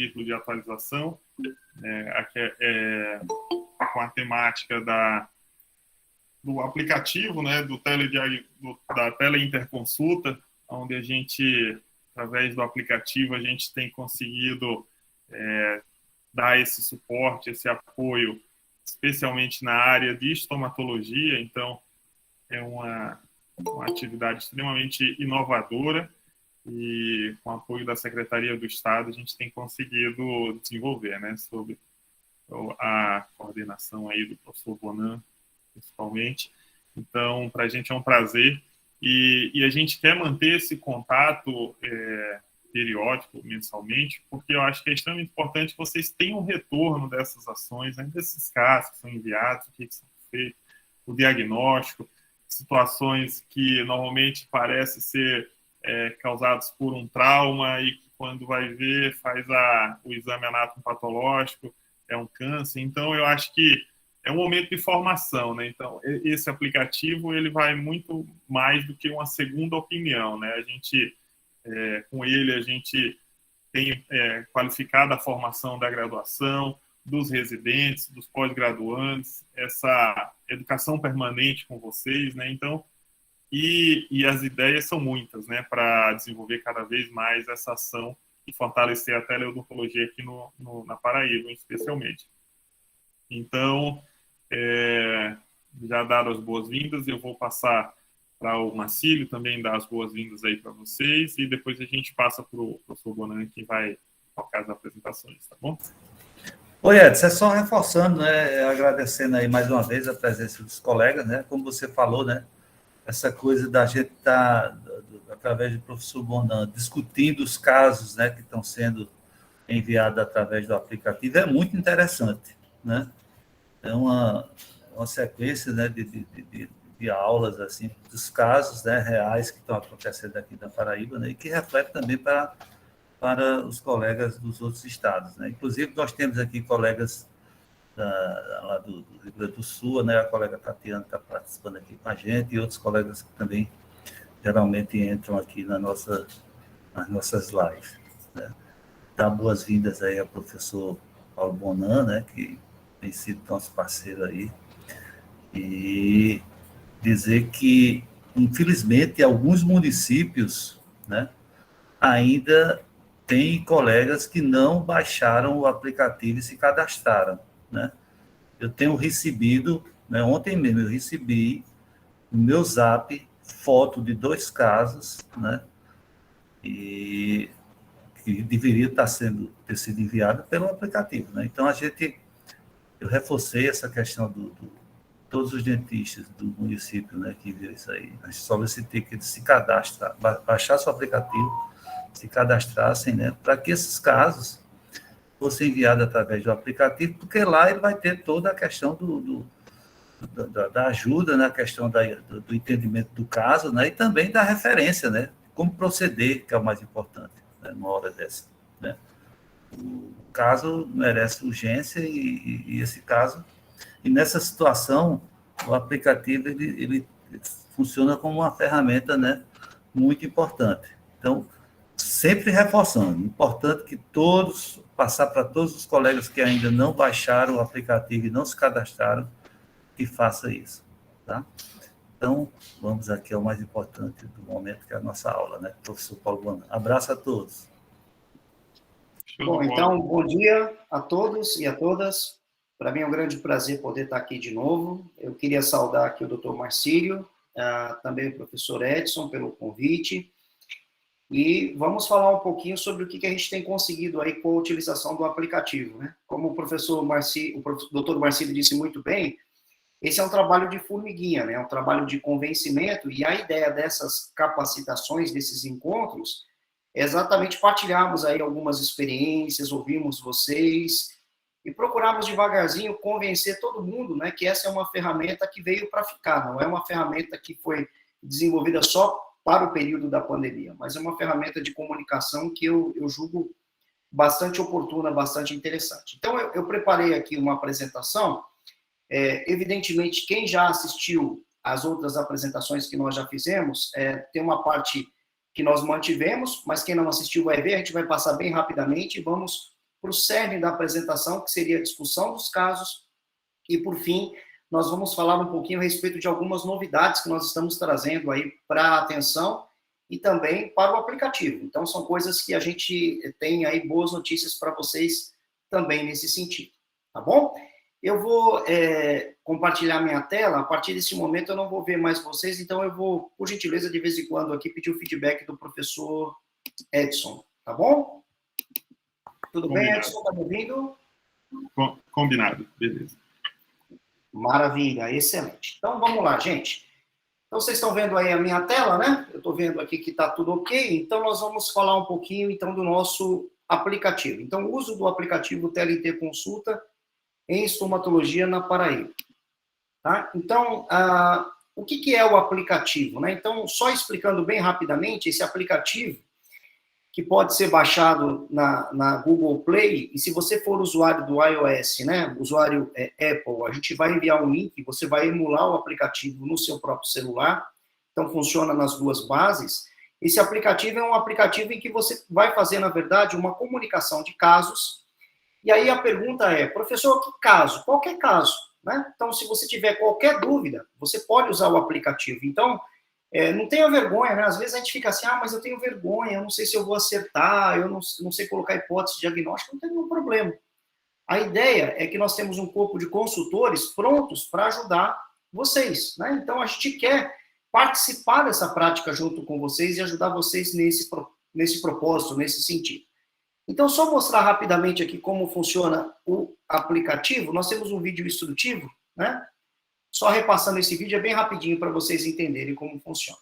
título de atualização, com a temática do aplicativo, né, da teleinterconsulta, onde a gente, através do aplicativo, a gente tem conseguido dar esse suporte, esse apoio, especialmente na área de estomatologia. Então, é uma atividade extremamente inovadora e, com o apoio da Secretaria do Estado, a gente tem conseguido desenvolver, né, sob a coordenação aí do professor Bonan, principalmente. Então, para a gente é um prazer e a gente quer manter esse contato periódico, mensalmente, porque eu acho que é extremamente importante que vocês tenham um retorno dessas ações, né, desses casos que são enviados, o que são feitos, o diagnóstico, situações que normalmente parecem ser causadas por um trauma e que, quando vai ver, faz o exame anatomopatológico, é um câncer. Então, eu acho que é um momento de formação, né? Então, esse aplicativo, ele vai muito mais do que uma segunda opinião, né? A gente, com ele, a gente tem qualificado a formação da graduação, dos residentes, dos pós-graduantes, essa educação permanente com vocês, né? Então, e as ideias são muitas, né? Para desenvolver cada vez mais essa ação e fortalecer a teleodontologia aqui na Paraíba, especialmente. Então, já dado as boas-vindas, eu vou passar para o Marcílio também dar as boas-vindas aí para vocês, e depois a gente passa para o professor Bonan, que vai tocar as apresentações, tá bom? Oi, Edson, só reforçando, né, agradecendo aí mais uma vez a presença dos colegas, né, como você falou, né, essa coisa da gente estar, através do professor Bonan, discutindo os casos, né, que estão sendo enviados através do aplicativo, é muito interessante, né? É uma sequência, né, de aulas, assim, dos casos, né, reais que estão acontecendo aqui na Paraíba, né, e que reflete também para os colegas dos outros estados, né? Inclusive, nós temos aqui colegas lá do Rio Grande do Sul, né? A colega Tatiana está participando aqui com a gente, e outros colegas que também geralmente entram aqui nas nossas lives, né? Dar boas-vindas aí ao professor Paulo Bonan, né? Que tem sido nosso parceiro aí, e dizer que, infelizmente, alguns municípios, né, ainda tem colegas que não baixaram o aplicativo e se cadastraram, né? Eu tenho recebido, né, ontem mesmo eu recebi no meu Zap foto de 2 casos, né, e que deveria ter sido enviado pelo aplicativo, né? Então, eu reforcei essa questão todos os dentistas do município, né, que viram isso aí. A gente solicitei que eles se cadastrem, baixassem o aplicativo, se cadastrassem, né, para que esses casos fossem enviados através do aplicativo, porque lá ele vai ter toda a questão da ajuda, né, a questão do entendimento do caso, né, e também da referência, né, como proceder, que é o mais importante, né, numa hora dessa, né. O caso merece urgência e esse caso, e nessa situação, o aplicativo ele funciona como uma ferramenta, né, muito importante. Então, sempre reforçando, importante que passar para todos os colegas que ainda não baixaram o aplicativo e não se cadastraram, que faça isso, tá? Então, vamos aqui ao mais importante do momento, que é a nossa aula, né? Professor Paulo Bonan. Abraço a todos. Bom, então, bom dia a todos e a todas. Para mim é um grande prazer poder estar aqui de novo. Eu queria saudar aqui o Dr. Marcílio, também o professor Edson, pelo convite. E vamos falar um pouquinho sobre o que a gente tem conseguido aí com a utilização do aplicativo, né? Como o professor Marcílio, o Dr. Marcílio disse muito bem, esse é um trabalho de formiguinha, né? É um trabalho de convencimento, e a ideia dessas capacitações, desses encontros, é exatamente partilharmos aí algumas experiências, ouvirmos vocês e procurarmos devagarzinho convencer todo mundo, né, que essa é uma ferramenta que veio para ficar, não é uma ferramenta que foi desenvolvida só para o período da pandemia, mas é uma ferramenta de comunicação que eu julgo bastante oportuna, bastante interessante. Então, eu preparei aqui uma apresentação. Evidentemente, quem já assistiu às outras apresentações que nós já fizemos, tem uma parte que nós mantivemos, mas quem não assistiu vai ver, a gente vai passar bem rapidamente e vamos para o cerne da apresentação, que seria a discussão dos casos, e, por fim, nós vamos falar um pouquinho a respeito de algumas novidades que nós estamos trazendo aí para a atenção e também para o aplicativo. Então, são coisas que a gente tem aí boas notícias para vocês também nesse sentido, tá bom? Eu vou compartilhar minha tela. A partir desse momento eu não vou ver mais vocês, então eu vou, por gentileza, de vez em quando aqui pedir o feedback do professor Edson, tá bom? Tudo bem, Edson? Está me ouvindo? Combinado, beleza. Maravilha, excelente. Então, vamos lá, gente. Então, vocês estão vendo aí a minha tela, né? Eu estou vendo aqui que está tudo ok. Então, nós vamos falar um pouquinho, então, do nosso aplicativo. Então, o uso do aplicativo Teleinterconsulta em estomatologia na Paraíba. Tá? Então, o que é o aplicativo? Né? Então, só explicando bem rapidamente, esse aplicativo, que pode ser baixado na Google Play, e se você for usuário do iOS, né, usuário Apple, a gente vai enviar um link, você vai emular o aplicativo no seu próprio celular, então funciona nas duas bases. Esse aplicativo é um aplicativo em que você vai fazer, na verdade, uma comunicação de casos, e aí a pergunta é, professor, que caso? Qualquer caso, né? Então, se você tiver qualquer dúvida, você pode usar o aplicativo. Então, não tenha vergonha, né? Às vezes a gente fica assim, mas eu tenho vergonha, eu não sei se eu vou acertar, eu não sei colocar hipótese diagnóstica, não tem nenhum problema. A ideia é que nós temos um corpo de consultores prontos para ajudar vocês, né? Então, a gente quer participar dessa prática junto com vocês e ajudar vocês nesse propósito, nesse sentido. Então, só mostrar rapidamente aqui como funciona o aplicativo. Nós temos um vídeo instrutivo, né? Só repassando esse vídeo, é bem rapidinho para vocês entenderem como funciona.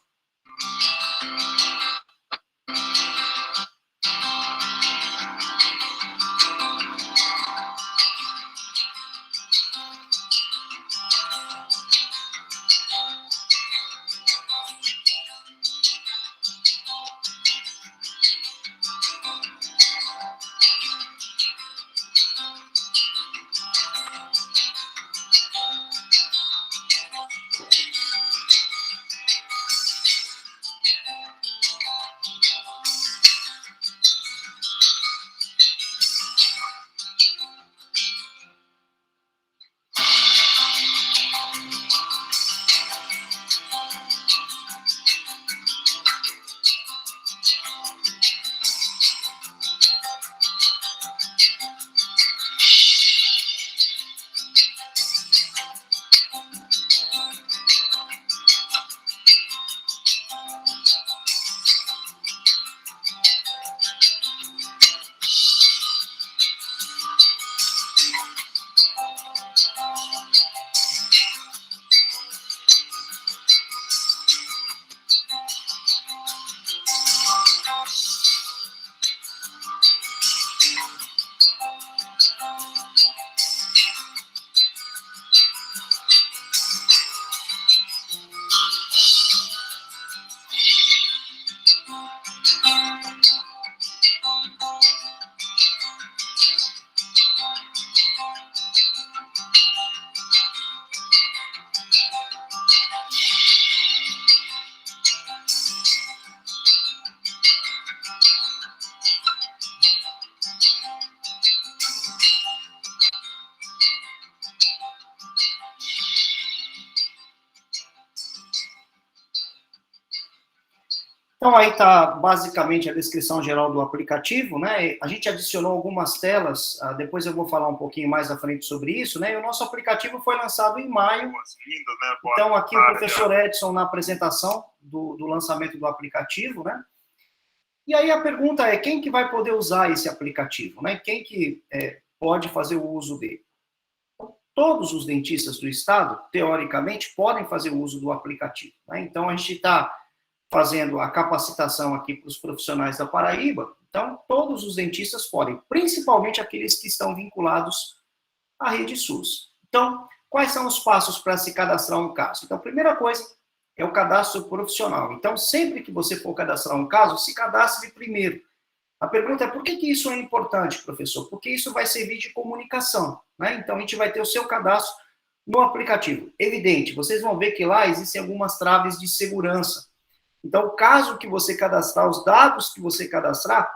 Então, aí está basicamente a descrição geral do aplicativo, né? A gente adicionou algumas telas, depois eu vou falar um pouquinho mais à frente sobre isso, né? E o nosso aplicativo foi lançado em maio. Então, aqui o professor Edson na apresentação do lançamento do aplicativo, né? E aí a pergunta é, quem que vai poder usar esse aplicativo, né? Quem que pode fazer o uso dele? Todos os dentistas do estado, teoricamente, podem fazer o uso do aplicativo, né? Então, a gente está fazendo a capacitação aqui para os profissionais da Paraíba. Então, todos os dentistas podem, principalmente aqueles que estão vinculados à rede SUS. Então, quais são os passos para se cadastrar um caso? Então, a primeira coisa é o cadastro profissional. Então, sempre que você for cadastrar um caso, se cadastre primeiro. A pergunta é, por que isso é importante, professor? Porque isso vai servir de comunicação, né? Então, a gente vai ter o seu cadastro no aplicativo. Evidente, vocês vão ver que lá existem algumas traves de segurança. Então, caso que você cadastrar, os dados que você cadastrar,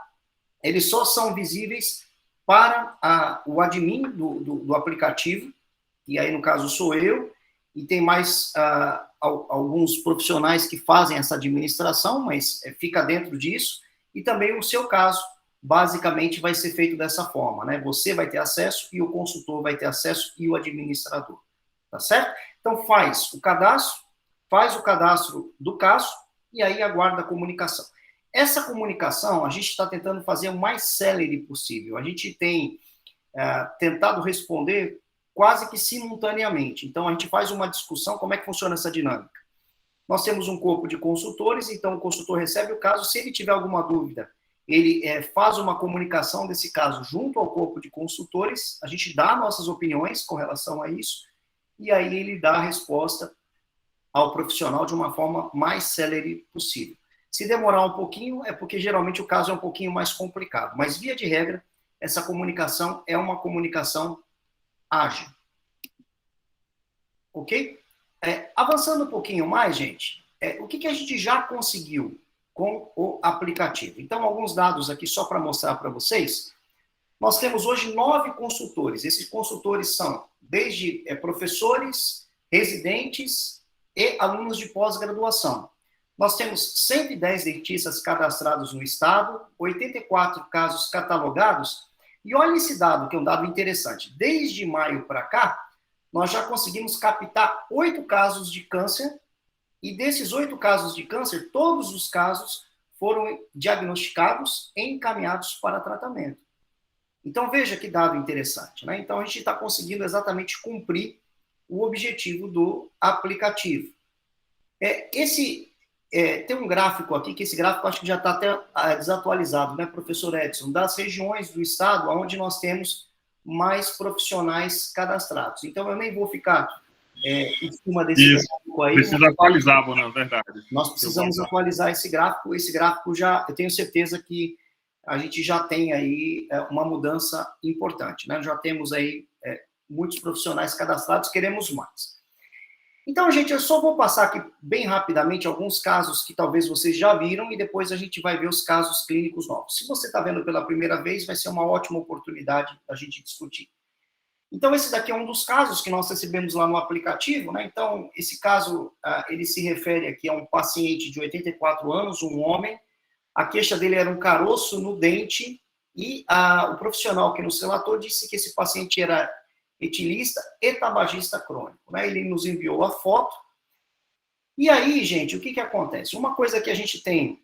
eles só são visíveis para o admin do aplicativo, e aí, no caso, sou eu, e tem mais alguns profissionais que fazem essa administração, mas fica dentro disso, e também o seu caso, basicamente, vai ser feito dessa forma, né? Você vai ter acesso, e o consultor vai ter acesso, e o administrador, tá certo? Então, faz o cadastro do caso, e aí aguarda a comunicação. Essa comunicação, a gente está tentando fazer o mais célere possível. A gente tem tentado responder quase que simultaneamente. Então, a gente faz uma discussão, como é que funciona essa dinâmica. Nós temos um corpo de consultores, então o consultor recebe o caso, se ele tiver alguma dúvida, ele faz uma comunicação desse caso junto ao corpo de consultores, a gente dá nossas opiniões com relação a isso, e aí ele dá a resposta ao profissional de uma forma mais célere possível. Se demorar um pouquinho, é porque geralmente o caso é um pouquinho mais complicado, mas via de regra, essa comunicação é uma comunicação ágil. Ok? Avançando um pouquinho mais, gente, o que a gente já conseguiu com o aplicativo? Então, alguns dados aqui só para mostrar para vocês. Nós temos hoje 9 consultores. Esses consultores são desde professores, residentes e alunos de pós-graduação. Nós temos 110 dentistas cadastrados no estado, 84 casos catalogados. E olha esse dado, que é um dado interessante. Desde maio para cá, nós já conseguimos captar 8 casos de câncer, e desses 8 casos de câncer, todos os casos foram diagnosticados e encaminhados para tratamento. Então, veja que dado interessante, né? Então, a gente está conseguindo exatamente cumprir o objetivo do aplicativo. Tem um gráfico aqui, que esse gráfico acho que já está até desatualizado, né, professor Edson, das regiões do estado onde nós temos mais profissionais cadastrados. Então, eu nem vou ficar em cima desse gráfico aí. Precisa atualizar, não é verdade? Nós precisamos atualizar esse gráfico. Esse gráfico já, eu tenho certeza que a gente já tem aí uma mudança importante, né? Já temos aí muitos profissionais cadastrados, queremos mais. Então, gente, eu só vou passar aqui bem rapidamente alguns casos que talvez vocês já viram e depois a gente vai ver os casos clínicos novos. Se você está vendo pela primeira vez, vai ser uma ótima oportunidade da gente discutir. Então, esse daqui é um dos casos que nós recebemos lá no aplicativo, né? Então, esse caso, ele se refere aqui a um paciente de 84 anos, um homem. A queixa dele era um caroço no dente e o profissional que nos relatou disse que esse paciente era etilista e tabagista crônico, né? Ele nos enviou a foto. E aí, gente, o que acontece? Uma coisa que a gente tem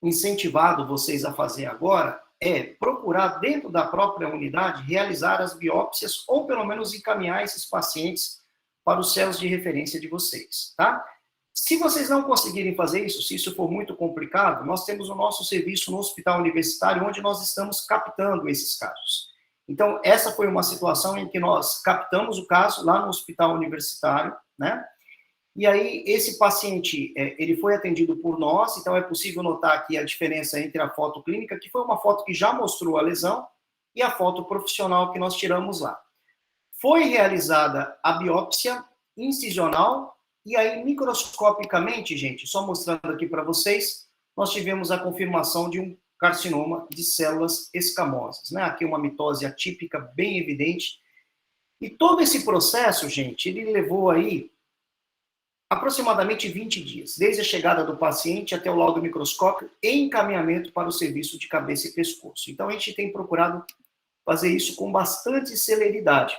incentivado vocês a fazer agora é procurar, dentro da própria unidade, realizar as biópsias ou, pelo menos, encaminhar esses pacientes para os CELs de referência de vocês, tá? Se vocês não conseguirem fazer isso, se isso for muito complicado, nós temos o nosso serviço no hospital universitário, onde nós estamos captando esses casos. Então, essa foi uma situação em que nós captamos o caso lá no hospital universitário, né? E aí, esse paciente, ele foi atendido por nós, então é possível notar aqui a diferença entre a foto clínica, que foi uma foto que já mostrou a lesão, e a foto profissional que nós tiramos lá. Foi realizada a biópsia incisional, e aí, microscopicamente, gente, só mostrando aqui para vocês, nós tivemos a confirmação de um carcinoma de células escamosas, né? Aqui uma mitose atípica bem evidente. E todo esse processo, gente, ele levou aí aproximadamente 20 dias, desde a chegada do paciente até o laudo microscópio e encaminhamento para o serviço de cabeça e pescoço. Então, a gente tem procurado fazer isso com bastante celeridade.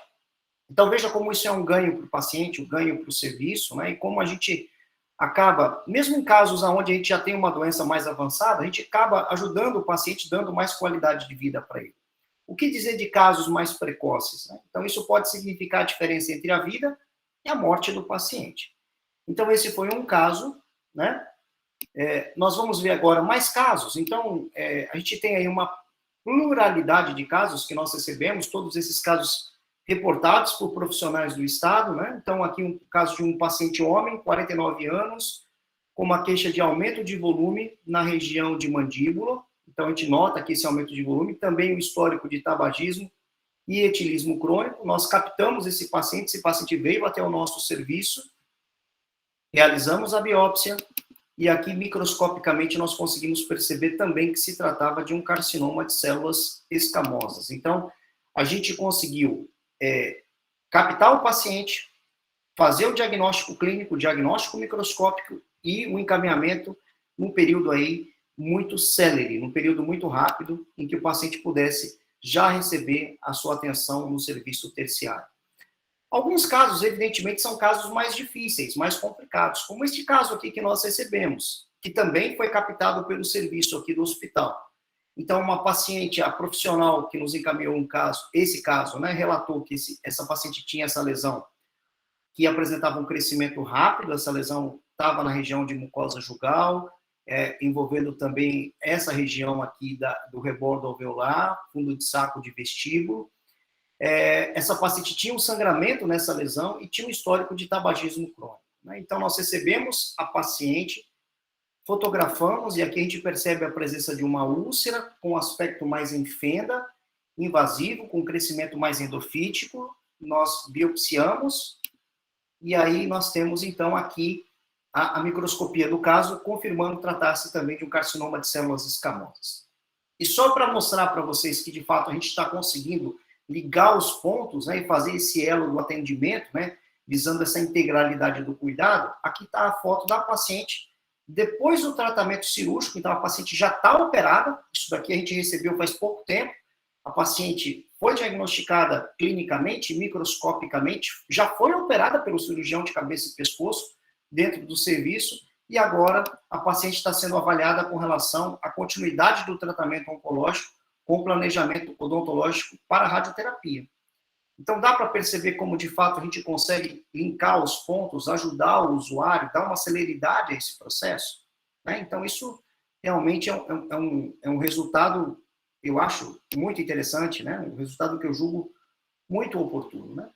Então, veja como isso é um ganho para o paciente, um ganho para o serviço, né? E como a gente acaba, mesmo em casos onde a gente já tem uma doença mais avançada, a gente acaba ajudando o paciente, dando mais qualidade de vida para ele. O que dizer de casos mais precoces, né? Então, isso pode significar a diferença entre a vida e a morte do paciente. Então, esse foi um caso, né? Nós vamos ver agora mais casos. Então, a gente tem aí uma pluralidade de casos que nós recebemos, todos esses casos reportados por profissionais do Estado, né? Então, aqui um caso de um paciente homem, 49 anos, com uma queixa de aumento de volume na região de mandíbula. Então, a gente nota aqui esse aumento de volume, também o histórico de tabagismo e etilismo crônico. Nós captamos esse paciente veio até o nosso serviço, realizamos a biópsia, e aqui, microscopicamente, nós conseguimos perceber também que se tratava de um carcinoma de células escamosas. Então, a gente conseguiu captar o paciente, fazer o diagnóstico clínico, o diagnóstico microscópico e o encaminhamento num período aí muito célere, num período muito rápido, em que o paciente pudesse já receber a sua atenção no serviço terciário. Alguns casos, evidentemente, são casos mais difíceis, mais complicados, como este caso aqui que nós recebemos, que também foi captado pelo serviço aqui do hospital. Então, uma paciente, a profissional que nos encaminhou esse caso, né, relatou que essa paciente tinha essa lesão, que apresentava um crescimento rápido, essa lesão estava na região de mucosa jugal, envolvendo também essa região aqui do rebordo alveolar, fundo de saco de vestíbulo. Essa paciente tinha um sangramento nessa lesão e tinha um histórico de tabagismo crônico, né? Então, nós recebemos a paciente, fotografamos, e aqui a gente percebe a presença de uma úlcera com aspecto mais em fenda, invasivo, com crescimento mais endofítico. Nós biopsiamos, e aí nós temos, então, aqui a microscopia do caso, confirmando tratar-se também de um carcinoma de células escamosas. E só para mostrar para vocês que, de fato, a gente está conseguindo ligar os pontos, né, e fazer esse elo do atendimento, né, visando essa integralidade do cuidado, aqui está a foto da paciente depois do tratamento cirúrgico. Então, a paciente já está operada, isso daqui a gente recebeu faz pouco tempo, a paciente foi diagnosticada clinicamente, microscopicamente, já foi operada pelo cirurgião de cabeça e pescoço dentro do serviço, e agora a paciente está sendo avaliada com relação à continuidade do tratamento oncológico com planejamento odontológico para a radioterapia. Então, dá para perceber como, de fato, a gente consegue linkar os pontos, ajudar o usuário, dar uma celeridade a esse processo, né? Então, isso realmente é um resultado, eu acho, muito interessante, né? Um resultado que eu julgo muito oportuno, né?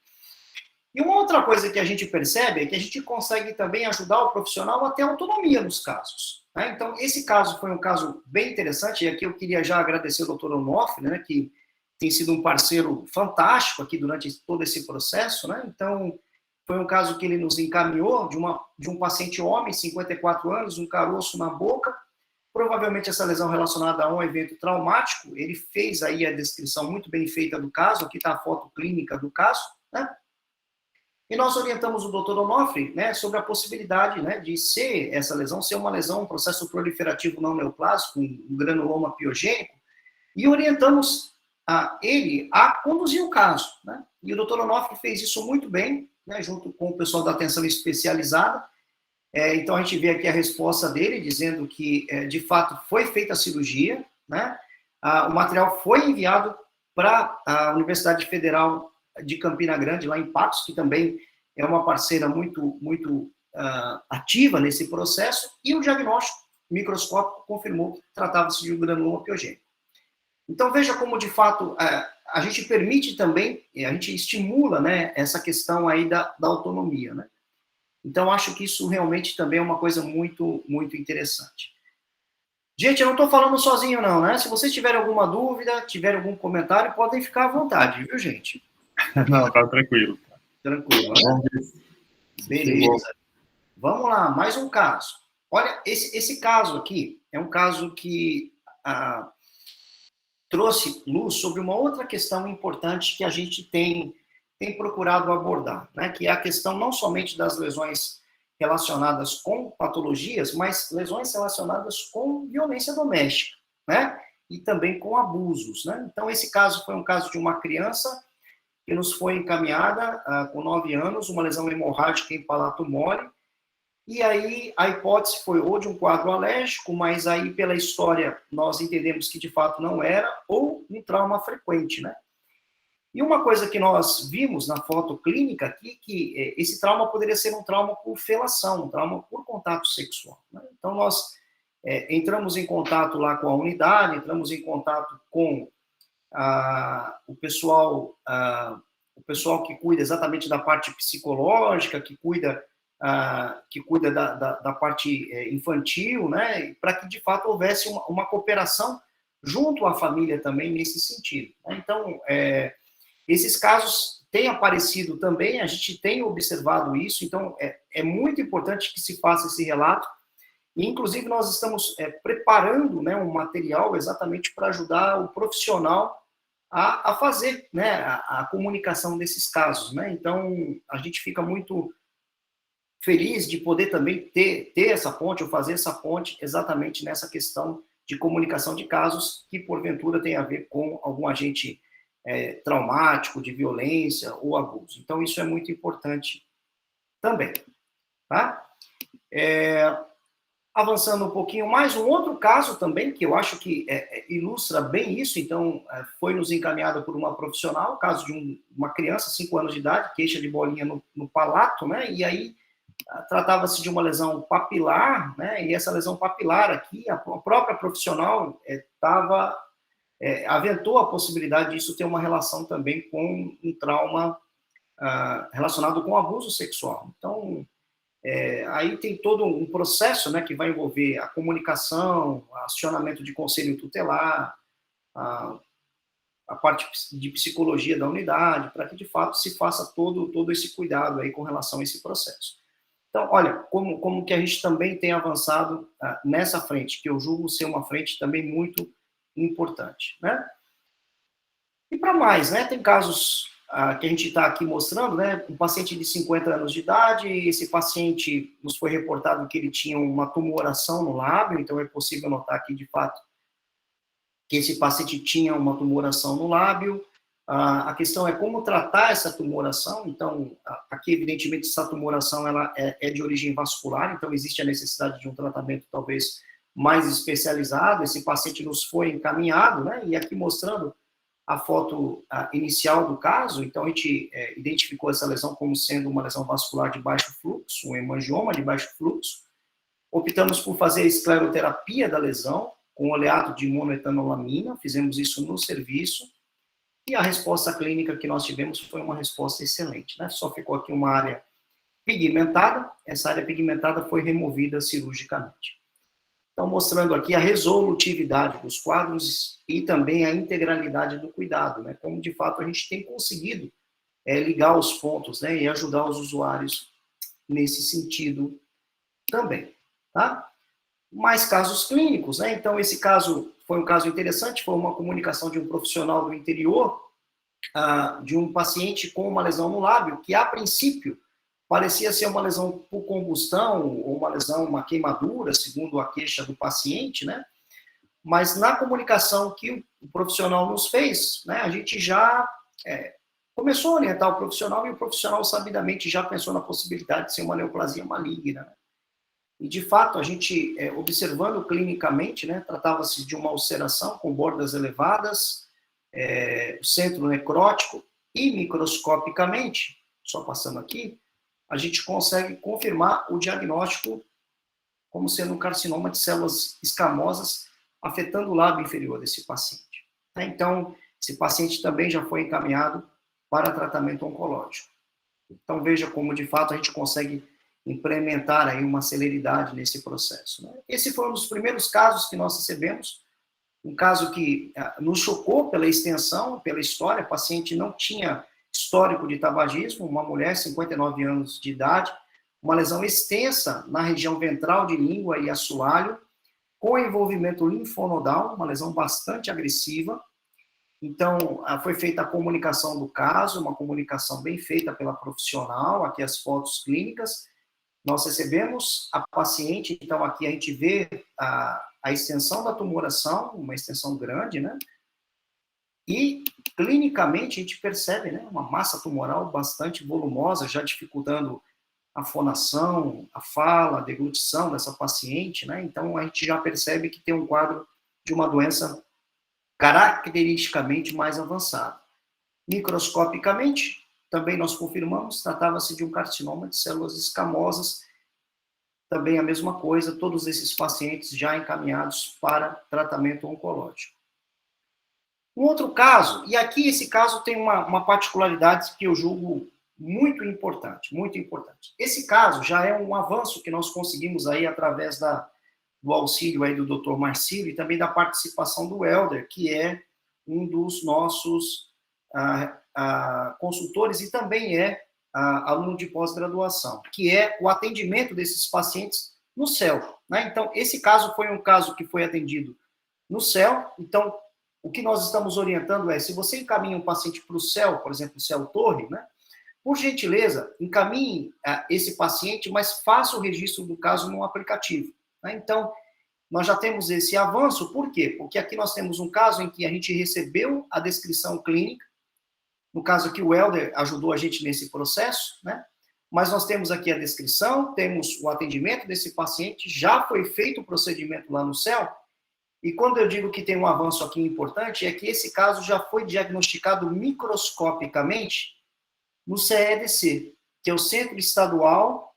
E uma outra coisa que a gente percebe é que a gente consegue também ajudar o profissional a ter autonomia nos casos, né? Então, esse caso foi um caso bem interessante, e aqui eu queria já agradecer ao Dr. Onofre, né, que tem sido um parceiro fantástico aqui durante todo esse processo, né? Então, foi um caso que ele nos encaminhou de um paciente homem, 54 anos, um caroço na boca, provavelmente essa lesão relacionada a um evento traumático. Ele fez aí a descrição muito bem feita do caso, aqui está a foto clínica do caso, né? E nós orientamos o Dr. Onofre, né, sobre a possibilidade, né, de essa lesão ser uma lesão, um processo proliferativo não neoplásico, um granuloma piogênico, e orientamos ele a conduzir o caso, né? E o Dr. Onofre fez isso muito bem, né, junto com o pessoal da atenção especializada. Então, a gente vê aqui a resposta dele, dizendo que, de fato, foi feita a cirurgia, né? O material foi enviado para a Universidade Federal de Campina Grande, lá em Patos, que também é uma parceira muito ativa nesse processo, e o diagnóstico microscópico confirmou que tratava-se de um granuloma piogênico. Então, veja como, de fato, a gente permite também, a gente estimula, né, essa questão aí da autonomia, né? Então, acho que isso realmente também é uma coisa muito, muito interessante. Gente, eu não estou falando sozinho, não, né? Se vocês tiverem alguma dúvida, tiverem algum comentário, podem ficar à vontade, viu, gente? Não, tá tranquilo. Tranquilo. Beleza. Vamos lá, mais um caso. Olha, esse caso aqui é um caso que trouxe luz sobre uma outra questão importante que a gente tem procurado abordar, né? Que é a questão não somente das lesões relacionadas com patologias, mas lesões relacionadas com violência doméstica, né? E também com abusos, né? Então, esse caso foi um caso de uma criança que nos foi encaminhada com 9 anos, uma lesão hemorrágica em palato mole, e aí a hipótese foi ou de um quadro alérgico, mas aí pela história nós entendemos que de fato não era, ou um trauma frequente, né? E uma coisa que nós vimos na foto clínica aqui, que esse trauma poderia ser um trauma por felação, um trauma por contato sexual, né? Então nós entramos em contato lá com a unidade, entramos em contato com o pessoal que cuida exatamente da parte psicológica, que cuida da parte infantil, né, para que de fato houvesse uma cooperação junto à família também nesse sentido, né? Então, esses casos têm aparecido também, a gente tem observado isso, então é muito importante que se faça esse relato, E, inclusive, nós estamos preparando, né, um material exatamente para ajudar o profissional a fazer, né, a comunicação desses casos, né? Então, a gente fica muito feliz de poder também ter essa ponte, ou fazer essa ponte exatamente nessa questão de comunicação de casos que, porventura, tem a ver com algum agente traumático, de violência ou abuso. Então, isso é muito importante também. Tá? Avançando um pouquinho mais, um outro caso também, que eu acho que ilustra bem isso, então, foi nos encaminhado por uma profissional, caso de uma criança, 5 anos de idade, queixa de bolinha no palato, né, e aí tratava-se de uma lesão papilar, né, e essa lesão papilar aqui, a própria profissional aventou a possibilidade disso ter uma relação também com um trauma relacionado com abuso sexual. Então, aí tem todo um processo, né, que vai envolver a comunicação, acionamento de conselho tutelar, a parte de psicologia da unidade, para que, de fato, se faça todo esse cuidado aí com relação a esse processo. Então, olha, como que a gente também tem avançado nessa frente, que eu julgo ser uma frente também muito importante, né? E para mais, né, tem casos que a gente está aqui mostrando, né, um paciente de 50 anos de idade, esse paciente nos foi reportado que ele tinha uma tumoração no lábio, então é possível notar aqui, de fato, que esse paciente tinha uma tumoração no lábio. A questão é como tratar essa tumoração. Então, aqui, evidentemente, essa tumoração ela é de origem vascular, então existe a necessidade de um tratamento talvez mais especializado. Esse paciente nos foi encaminhado, né, e aqui mostrando a foto inicial do caso. Então, a gente identificou essa lesão como sendo uma lesão vascular de baixo fluxo, um hemangioma de baixo fluxo. Optamos por fazer a escleroterapia da lesão com oleato de monoetanolamina, fizemos isso no serviço, e a resposta clínica que nós tivemos foi uma resposta excelente, né? Só ficou aqui uma área pigmentada, essa área pigmentada foi removida cirurgicamente. Então, mostrando aqui a resolutividade dos quadros e também a integralidade do cuidado, né? Como, de fato, a gente tem conseguido ligar os pontos, né? E ajudar os usuários nesse sentido também, tá? Mais casos clínicos, né? Então, esse caso foi um caso interessante, foi uma comunicação de um profissional do interior, de um paciente com uma lesão no lábio, que, a princípio, parecia ser uma lesão por combustão, ou uma queimadura, segundo a queixa do paciente, né? Mas na comunicação que o profissional nos fez, né, a gente já começou a orientar o profissional, e o profissional sabidamente já pensou na possibilidade de ser uma neoplasia maligna, né? E, de fato, a gente, observando clinicamente, né, tratava-se de uma ulceração com bordas elevadas, centro necrótico, e microscopicamente, só passando aqui, a gente consegue confirmar o diagnóstico como sendo um carcinoma de células escamosas afetando o lábio inferior desse paciente. Então, esse paciente também já foi encaminhado para tratamento oncológico. Então, veja como, de fato, a gente consegue implementar aí uma celeridade nesse processo, né? Esse foi um dos primeiros casos que nós recebemos, um caso que nos chocou pela extensão, pela história. O paciente não tinha histórico de tabagismo, uma mulher, 59 anos de idade, uma lesão extensa na região ventral de língua e assoalho, com envolvimento linfonodal, uma lesão bastante agressiva. Então, foi feita a comunicação do caso, uma comunicação bem feita pela profissional, aqui as fotos clínicas. Nós recebemos a paciente, então aqui a gente vê a extensão da tumoração, uma extensão grande, né? E, clinicamente, a gente percebe, né, uma massa tumoral bastante volumosa, já dificultando a fonação, a fala, a deglutição dessa paciente, né? Então, a gente já percebe que tem um quadro de uma doença caracteristicamente mais avançada. Microscopicamente, também nós confirmamos, tratava-se de um carcinoma de células escamosas, também a mesma coisa, todos esses pacientes já encaminhados para tratamento oncológico. Um outro caso, e aqui esse caso tem uma particularidade que eu julgo muito importante, muito importante. Esse caso já é um avanço que nós conseguimos aí através do auxílio aí do Dr. Marcílio e também da participação do Helder, que é um dos nossos consultores e também aluno de pós-graduação, que é o atendimento desses pacientes no CEL. Né? Então, esse caso foi um caso que foi atendido no CEL. Então, o que nós estamos orientando é, se você encaminha um paciente para o CEL, por exemplo, o CEL Torre, né? Por gentileza, encaminhe esse paciente, mas faça o registro do caso no aplicativo. Né? Então, nós já temos esse avanço. Por quê? Porque aqui nós temos um caso em que a gente recebeu a descrição clínica, no caso aqui o Helder ajudou a gente nesse processo, né? Mas nós temos aqui a descrição, temos o atendimento desse paciente, já foi feito o procedimento lá no CEL, e quando eu digo que tem um avanço aqui importante, é que esse caso já foi diagnosticado microscopicamente no CEDC, que é o Centro Estadual,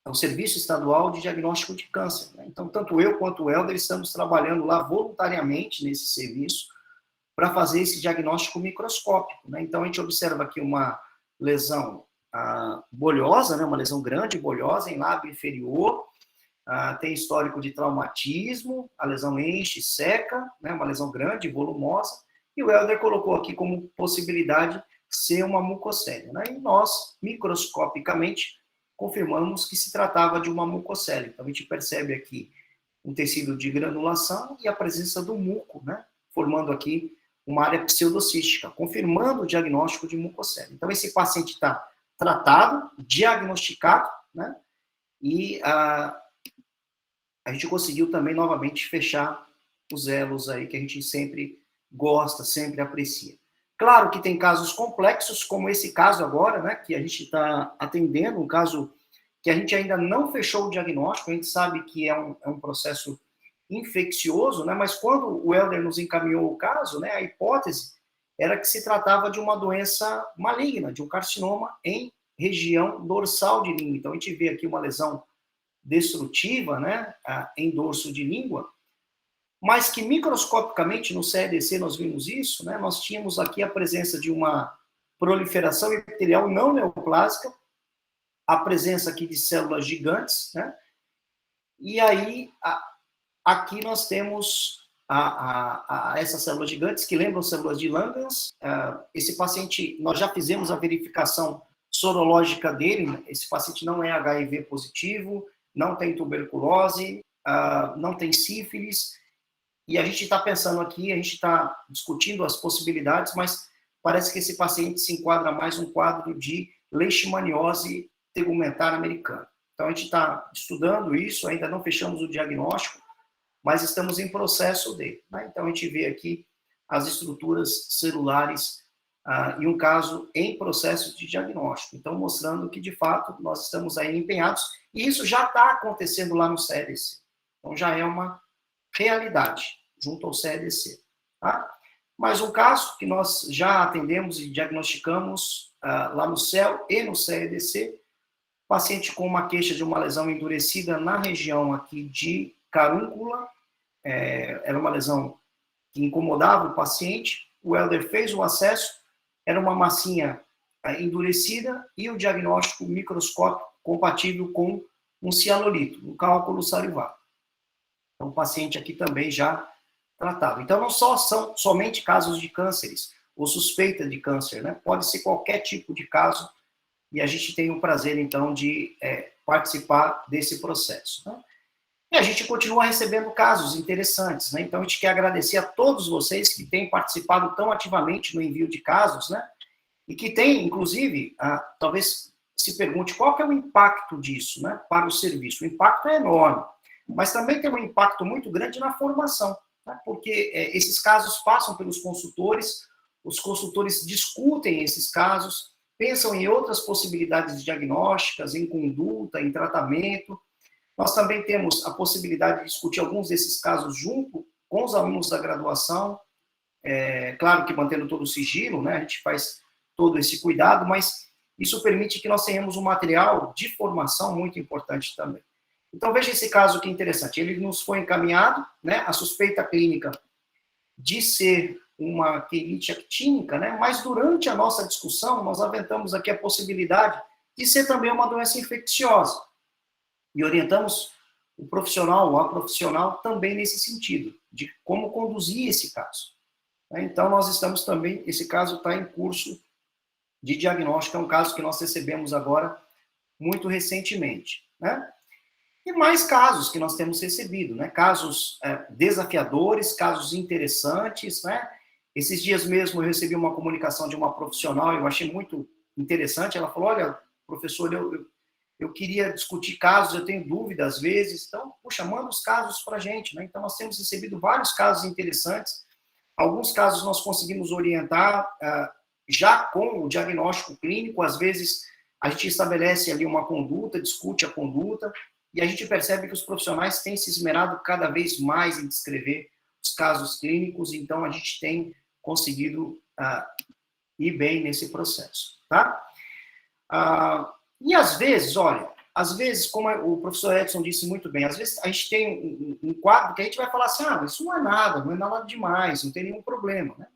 é o Serviço Estadual de Diagnóstico de Câncer. Né? Então, tanto eu quanto o Helder estamos trabalhando lá voluntariamente nesse serviço para fazer esse diagnóstico microscópico. Né? Então, a gente observa aqui uma lesão bolhosa, né? Uma lesão grande, bolhosa, em lábio inferior, tem histórico de traumatismo, a lesão enche, seca, né? Uma lesão grande, volumosa, e o Helder colocou aqui como possibilidade ser uma mucocélia. Né? E nós, microscopicamente, confirmamos que se tratava de uma mucocélia. Então, a gente percebe aqui um tecido de granulação e a presença do muco, né? Formando aqui uma área pseudocística, confirmando o diagnóstico de mucocélia. Então, esse paciente está tratado, diagnosticado, né? E a gente conseguiu também, novamente, fechar os elos aí que a gente sempre gosta, sempre aprecia. Claro que tem casos complexos, como esse caso agora, né, que a gente está atendendo, um caso que a gente ainda não fechou o diagnóstico, a gente sabe que é um processo infeccioso, né, mas quando o Helder nos encaminhou o caso, né, a hipótese era que se tratava de uma doença maligna, de um carcinoma em região dorsal de língua. Então, a gente vê aqui uma lesão destrutiva, né, em dorso de língua, mas que microscopicamente no CEDC nós vimos isso, né? Nós tínhamos aqui a presença de uma proliferação epitelial não neoplásica, a presença aqui de células gigantes, né? E aí, aqui nós temos essas células gigantes que lembram células de Langerhans. Esse paciente, nós já fizemos a verificação sorológica dele, esse paciente não é HIV positivo, não tem tuberculose, não tem sífilis. E a gente está pensando aqui, a gente está discutindo as possibilidades, mas parece que esse paciente se enquadra mais um quadro de leishmaniose tegumentar americana. Então, a gente está estudando isso, ainda não fechamos o diagnóstico, mas estamos em processo dele. Né? Então, a gente vê aqui as estruturas celulares e um caso em processo de diagnóstico. Então, mostrando que, de fato, nós estamos aí empenhados, e isso já está acontecendo lá no CEDC. Então, já é uma realidade, junto ao CEDC. Tá? Mais um caso que nós já atendemos e diagnosticamos lá no CEL e no CEDC, paciente com uma queixa de uma lesão endurecida na região aqui de carúncula, era uma lesão que incomodava o paciente, o Helder fez o acesso, era uma massinha endurecida e o diagnóstico microscópico compatível com um cianolito, um cálculo salivar. Então, o paciente aqui também já tratado. Então, não são somente casos de cânceres, ou suspeita de câncer, né? Pode ser qualquer tipo de caso, e a gente tem o prazer, então, de participar desse processo. Né? E a gente continua recebendo casos interessantes, né? Então, a gente quer agradecer a todos vocês que têm participado tão ativamente no envio de casos, né? E que têm, inclusive, talvez se pergunte qual que é o impacto disso, né, para o serviço. O impacto é enorme. Mas também tem um impacto muito grande na formação, né? Porque esses casos passam pelos consultores, os consultores discutem esses casos, pensam em outras possibilidades diagnósticas, em conduta, em tratamento. Nós também temos a possibilidade de discutir alguns desses casos junto com os alunos da graduação, claro que mantendo todo o sigilo, né? A gente faz todo esse cuidado, mas isso permite que nós tenhamos um material de formação muito importante também. Então, veja esse caso que interessante. Ele nos foi encaminhado, né, a suspeita clínica de ser uma quelite actínica, né, mas durante a nossa discussão, nós aventamos aqui a possibilidade de ser também uma doença infecciosa. E orientamos o profissional ou a profissional também nesse sentido, de como conduzir esse caso. Então, nós estamos também, esse caso está em curso de diagnóstico, é um caso que nós recebemos agora muito recentemente, né? E mais casos que nós temos recebido, né? Casos desafiadores, casos interessantes, né? Esses dias mesmo eu recebi uma comunicação de uma profissional, eu achei muito interessante. Ela falou: olha, professor, eu queria discutir casos, eu tenho dúvida às vezes. Então, puxa, manda os casos para a gente, né? Então, nós temos recebido vários casos interessantes. Alguns casos nós conseguimos orientar já com o diagnóstico clínico. Às vezes, a gente estabelece ali uma conduta, discute a conduta, e a gente percebe que os profissionais têm se esmerado cada vez mais em descrever os casos clínicos, então a gente tem conseguido ir bem nesse processo, tá? E às vezes, olha, às vezes, como o professor Edson disse muito bem, às vezes a gente tem um quadro que a gente vai falar assim: isso não é nada demais, não tem nenhum problema, né?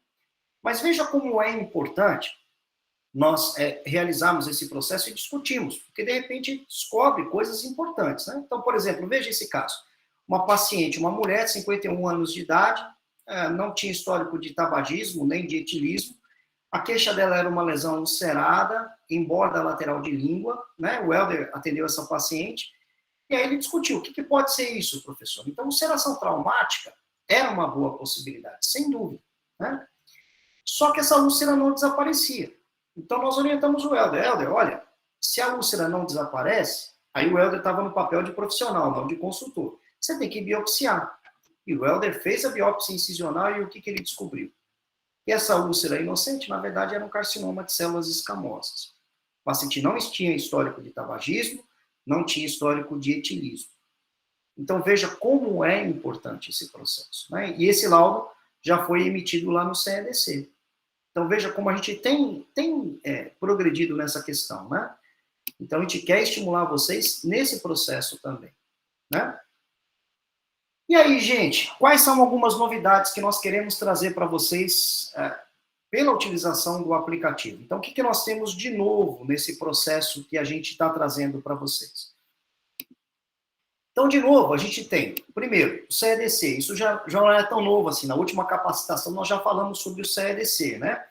Mas veja como é importante nós realizarmos esse processo e discutirmos, porque de repente descobre coisas importantes, né? Então, por exemplo, veja esse caso. Uma paciente, uma mulher de 51 anos de idade, não tinha histórico de tabagismo, nem de etilismo. A queixa dela era uma lesão ulcerada, em borda lateral de língua, né? O Helder atendeu essa paciente, e aí ele discutiu: o que pode ser isso, professor? Então, ulceração traumática era uma boa possibilidade, sem dúvida, né? Só que essa úlcera não desaparecia. Então, nós orientamos o Helder: Helder, olha, se a úlcera não desaparece, aí o Helder estava no papel de profissional, não de consultor. Você tem que biopsiar. E o Helder fez a biópsia incisional e o que ele descobriu? Que essa úlcera inocente, na verdade, era um carcinoma de células escamosas. O paciente não tinha histórico de tabagismo, não tinha histórico de etilismo. Então, veja como é importante esse processo, né? E esse laudo já foi emitido lá no CEDC. Então, veja como a gente tem progredido nessa questão, né? Então, a gente quer estimular vocês nesse processo também, né? E aí, gente, quais são algumas novidades que nós queremos trazer para vocês pela utilização do aplicativo? Então, o que nós temos de novo nesse processo que a gente está trazendo para vocês? Então, de novo, a gente tem, primeiro, o CEDC. Isso já não é tão novo assim. Na última capacitação, nós já falamos sobre o CEDC, né?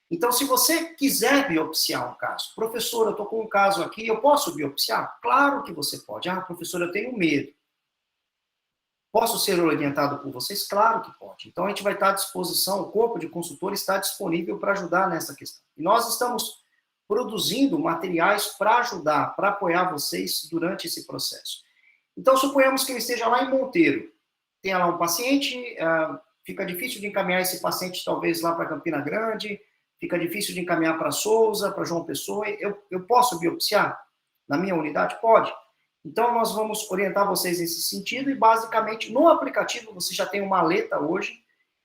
Então, se você quiser biopsiar um caso, professor, eu estou com um caso aqui, eu posso biopsiar? Claro que você pode. Professor, eu tenho medo. Posso ser orientado por vocês? Claro que pode. Então, a gente vai estar à disposição, o corpo de consultor está disponível para ajudar nessa questão. E nós estamos produzindo materiais para ajudar, para apoiar vocês durante esse processo. Então, suponhamos que eu esteja lá em Monteiro, tenha lá um paciente, fica difícil de encaminhar esse paciente talvez lá para Campina Grande, fica difícil de encaminhar para Souza, para João Pessoa. Eu posso biopsiar na minha unidade? Pode. Então, nós vamos orientar vocês nesse sentido e, basicamente, no aplicativo você já tem uma maleta hoje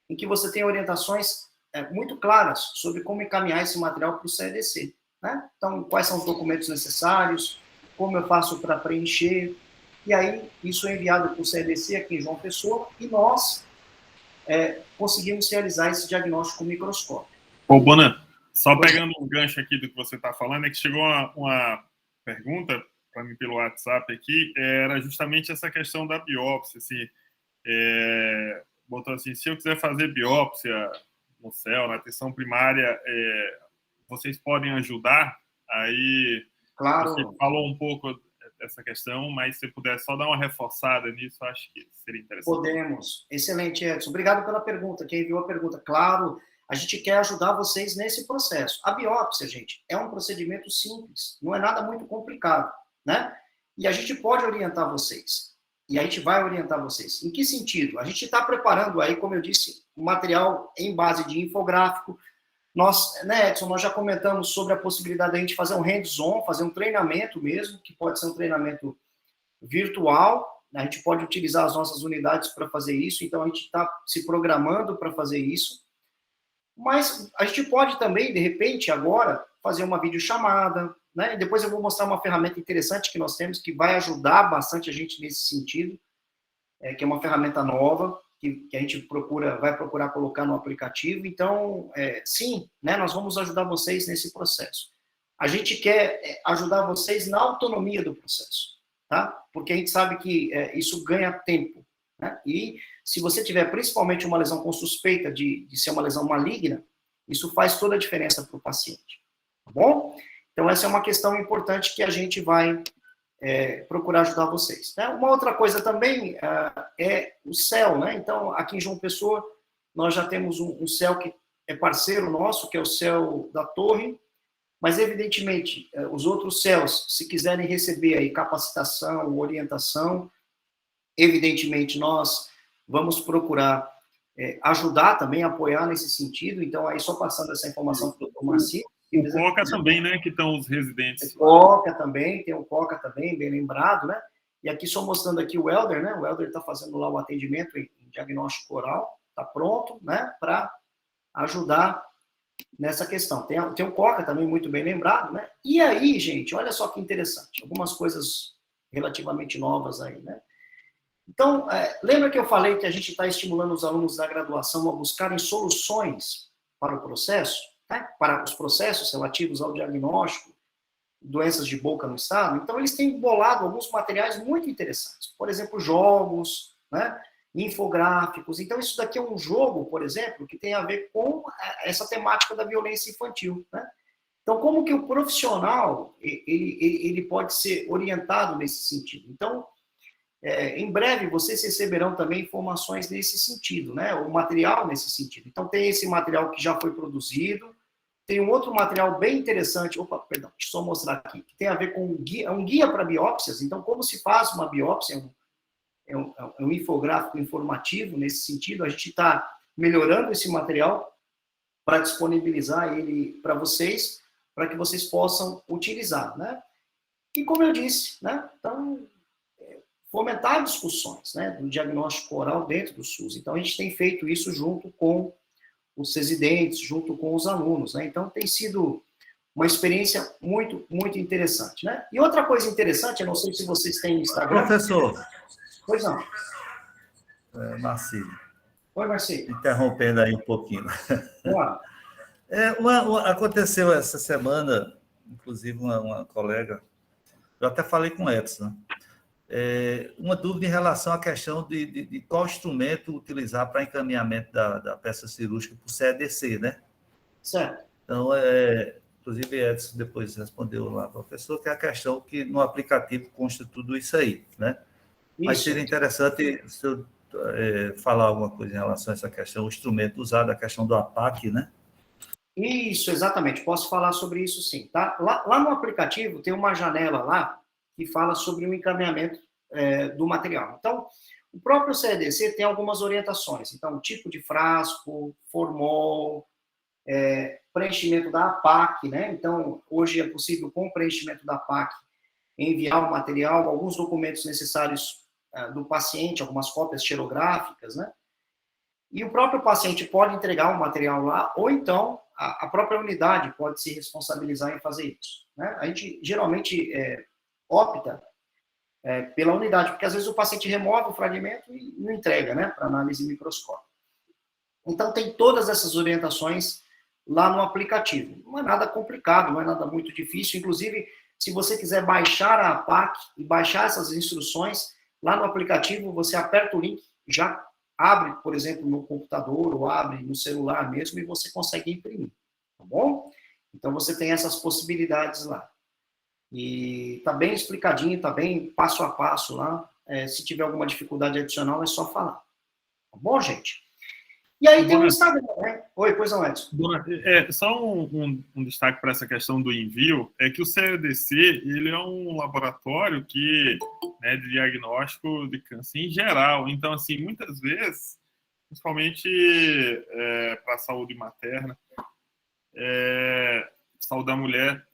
em que você tem orientações muito claras sobre como encaminhar esse material para o CEDC, né? Então, quais são os documentos necessários, como eu faço para preencher, e aí isso é enviado para o CEDC aqui em João Pessoa e nós conseguimos realizar esse diagnóstico microscópico. Ô, Bonan, só pegando um gancho aqui do que você está falando, é que chegou uma pergunta para mim pelo WhatsApp aqui, era justamente essa questão da biópsia, assim, botou assim: se eu quiser fazer biópsia no céu, na atenção primária, vocês podem ajudar? Aí, claro. Você falou um pouco dessa questão, mas se puder só dar uma reforçada nisso, acho que seria interessante. Podemos. Excelente, Edson. Obrigado pela pergunta. Quem enviou a pergunta, claro, a gente quer ajudar vocês nesse processo. A biópsia, gente, é um procedimento simples, não é nada muito complicado, né? E a gente pode orientar vocês. E a gente vai orientar vocês. Em que sentido? A gente está preparando aí, como eu disse, um material em base de infográfico. Nós, né, Edson, nós já comentamos sobre a possibilidade de a gente fazer um hands-on, fazer um treinamento mesmo, que pode ser um treinamento virtual. A gente pode utilizar as nossas unidades para fazer isso, então a gente está se programando para fazer isso. Mas a gente pode também, de repente, agora, fazer uma videochamada, né? E depois eu vou mostrar uma ferramenta interessante que nós temos, que vai ajudar bastante a gente nesse sentido, que é uma ferramenta nova, que a gente vai procurar colocar no aplicativo. Então, sim, né, nós vamos ajudar vocês nesse processo. A gente quer ajudar vocês na autonomia do processo, tá? Porque a gente sabe que isso ganha tempo, né? E se você tiver principalmente uma lesão com suspeita de ser uma lesão maligna, isso faz toda a diferença para o paciente, tá bom? Então, essa é uma questão importante que a gente vai procurar ajudar vocês. Né? Uma outra coisa também é o CEL, né? Então, aqui em João Pessoa, nós já temos um CEL que é parceiro nosso, que é o CEL da Torre, mas, evidentemente, os outros CELs, se quiserem receber aí capacitação, orientação, evidentemente, nós vamos procurar ajudar também, apoiar nesse sentido. Então, aí só passando essa informação para o Dr. Marcinho. O COCA também, né, que estão os residentes. O COCA também, tem o COCA também, bem lembrado, né? E aqui só mostrando aqui o Helder, né? O Helder está fazendo lá o atendimento em diagnóstico oral, está pronto, né? Para ajudar nessa questão. Tem o COCA também, muito bem lembrado, né? E aí, gente, olha só que interessante, algumas coisas relativamente novas aí, né? Então, lembra que eu falei que a gente está estimulando os alunos da graduação a buscarem soluções para o processo, né? Para os processos relativos ao diagnóstico de doenças de boca no estado? Então, eles têm bolado alguns materiais muito interessantes. Por exemplo, jogos, né? Infográficos. Então, isso daqui é um jogo, por exemplo, que tem a ver com essa temática da violência infantil, né? Então, como que o profissional ele pode ser orientado nesse sentido? Então, em breve, vocês receberão também informações nesse sentido, né? O material nesse sentido. Então, tem esse material que já foi produzido, tem um outro material bem interessante, deixa eu só mostrar aqui, que tem a ver com um guia para biópsias. Então, como se faz uma biópsia, é um infográfico informativo nesse sentido. A gente está melhorando esse material para disponibilizar ele para vocês, para que vocês possam utilizar, né? E como eu disse, né? Então, fomentar discussões, né, do diagnóstico oral dentro do SUS. Então, a gente tem feito isso junto com os residentes, junto com os alunos, né? Então, tem sido uma experiência muito, muito interessante, né? E outra coisa interessante, eu não sei se vocês têm Instagram. Professor. Pois não. Marcílio. Oi, Marcílio. Interrompendo aí um pouquinho. Claro. Aconteceu essa semana, inclusive uma colega, eu até falei com o Edson, uma dúvida em relação à questão de qual instrumento utilizar para encaminhamento da peça cirúrgica para o CEDC, né? Certo. Então, inclusive, Edson depois respondeu lá, professor, que é a questão que no aplicativo consta tudo isso aí, né? Isso. Mas seria interessante se eu falar alguma coisa em relação a essa questão, o instrumento usado, a questão do APAC, né? Isso, exatamente. Posso falar sobre isso sim, tá? Lá no aplicativo tem uma janela lá que fala sobre o encaminhamento do material. Então, o próprio CEDC tem algumas orientações. Então, tipo de frasco, formol, preenchimento da APAC, né? Então, hoje é possível, com o preenchimento da APAC, enviar o material, alguns documentos necessários do paciente, algumas cópias xerográficas, né? E o próprio paciente pode entregar o material lá, ou então a própria unidade pode se responsabilizar em fazer isso, né? A gente geralmente opta pela unidade, porque às vezes o paciente remove o fragmento e não entrega, né, para análise microscópica. Então, tem todas essas orientações lá no aplicativo. Não é nada complicado, não é nada muito difícil. Inclusive, se você quiser baixar a APAC e baixar essas instruções, lá no aplicativo você aperta o link, já abre, por exemplo, no computador ou abre no celular mesmo e você consegue imprimir, tá bom? Então, você tem essas possibilidades lá. E está bem explicadinho, está bem passo a passo lá. Se tiver alguma dificuldade adicional, é só falar. Tá bom, gente? E aí tem um Instagram, né? Oi, pois não, Edson. Só um destaque para essa questão do envio, é que o CEDC, ele é um laboratório que, né, de diagnóstico de câncer em geral. Então, assim, muitas vezes, principalmente para a saúde materna, saúde da mulher,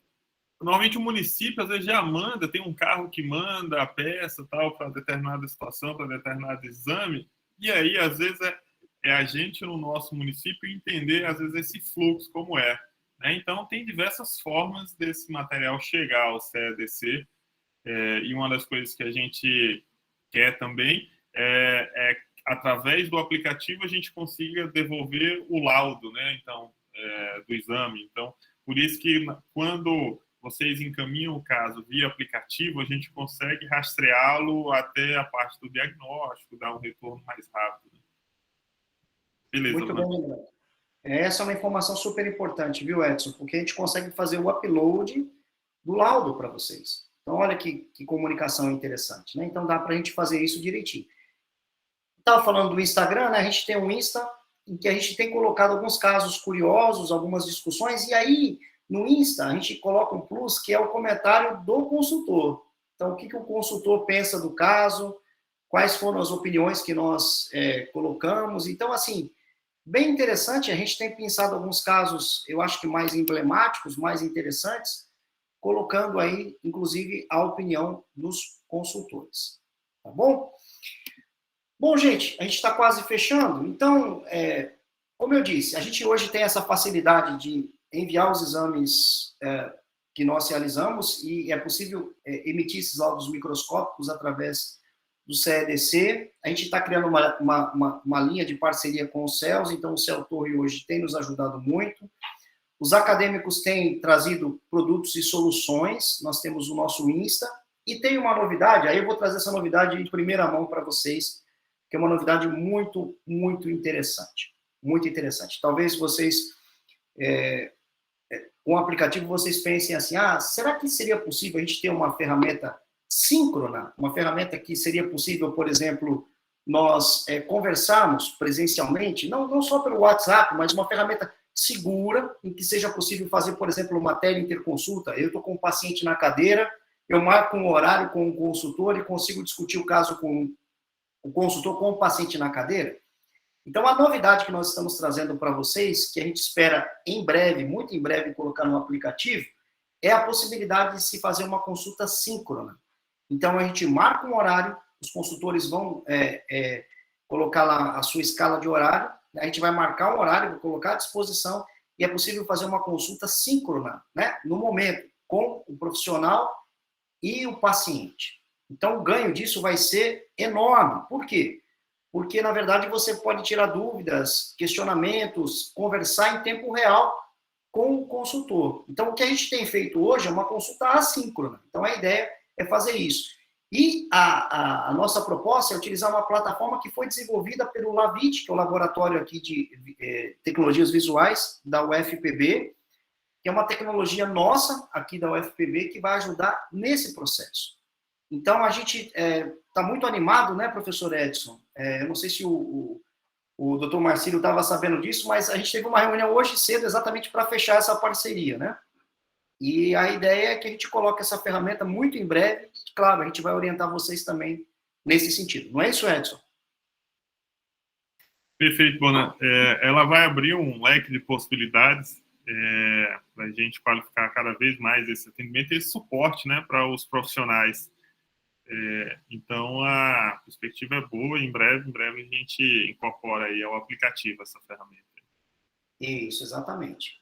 normalmente o município, às vezes, já manda, tem um carro que manda a peça tal para determinada situação, para determinado exame, e aí, às vezes, é a gente no nosso município entender, às vezes, esse fluxo como é, né? Então, tem diversas formas desse material chegar ao CEDC, e uma das coisas que a gente quer também é através do aplicativo, a gente consiga devolver o laudo, né? Então, do exame. Então, por isso que quando vocês encaminham o caso via aplicativo, a gente consegue rastreá-lo até a parte do diagnóstico, dar um retorno mais rápido. Beleza, muito bem lembrado. Essa é uma informação super importante, viu, Edson? Porque a gente consegue fazer o upload do laudo para vocês. Então, olha que comunicação interessante, né? Então, dá para a gente fazer isso direitinho. Estava falando do Instagram, né? A gente tem um Insta em que a gente tem colocado alguns casos curiosos, algumas discussões, e aí, no Insta, a gente coloca um plus, que é o comentário do consultor. Então, o que o consultor pensa do caso, quais foram as opiniões que nós colocamos. Então, assim, bem interessante, a gente tem pensado alguns casos, eu acho que mais emblemáticos, mais interessantes, colocando aí, inclusive, a opinião dos consultores. Tá bom? Bom, gente, a gente está quase fechando. Então, como eu disse, a gente hoje tem essa facilidade de enviar os exames que nós realizamos e é possível emitir esses laudos microscópicos através do CEDC. A gente está criando uma linha de parceria com o CELS, então o CEL Torre hoje tem nos ajudado muito. Os acadêmicos têm trazido produtos e soluções, nós temos o nosso Insta, e tem uma novidade, aí eu vou trazer essa novidade em primeira mão para vocês, que é uma novidade muito, muito interessante. Muito interessante. Talvez vocês, com o aplicativo, vocês pensem assim, será que seria possível a gente ter uma ferramenta síncrona? Uma ferramenta que seria possível, por exemplo, nós conversarmos presencialmente, não só pelo WhatsApp, mas uma ferramenta segura, em que seja possível fazer, por exemplo, uma teleinterconsulta. Eu estou com um paciente na cadeira, eu marco um horário com o consultor e consigo discutir o caso com o consultor com o paciente na cadeira. Então, a novidade que nós estamos trazendo para vocês, que a gente espera em breve, muito em breve, colocar no aplicativo, é a possibilidade de se fazer uma consulta síncrona. Então, a gente marca um horário, os consultores vão colocar lá a sua escala de horário, a gente vai marcar um horário, vou colocar à disposição, e é possível fazer uma consulta síncrona, né, no momento, com o profissional e o paciente. Então, o ganho disso vai ser enorme. Por quê? Porque, na verdade, você pode tirar dúvidas, questionamentos, conversar em tempo real com o consultor. Então, o que a gente tem feito hoje é uma consulta assíncrona. Então, a ideia é fazer isso. E a nossa proposta é utilizar uma plataforma que foi desenvolvida pelo LAVIT, que é o laboratório aqui de tecnologias visuais da UFPB, que é uma tecnologia nossa aqui da UFPB que vai ajudar nesse processo. Então, a gente está muito animado, né, professor Edson? Eu não sei se o doutor Marcílio estava sabendo disso, mas a gente teve uma reunião hoje cedo exatamente para fechar essa parceria, né? E a ideia é que a gente coloque essa ferramenta muito em breve. Claro, a gente vai orientar vocês também nesse sentido. Não é isso, Edson? Perfeito, Bona. Ela vai abrir um leque de possibilidades para a gente qualificar cada vez mais esse atendimento e esse suporte, né, para os profissionais. Então, a perspectiva é boa. Em breve a gente incorpora aí ao aplicativo essa ferramenta. Isso, exatamente.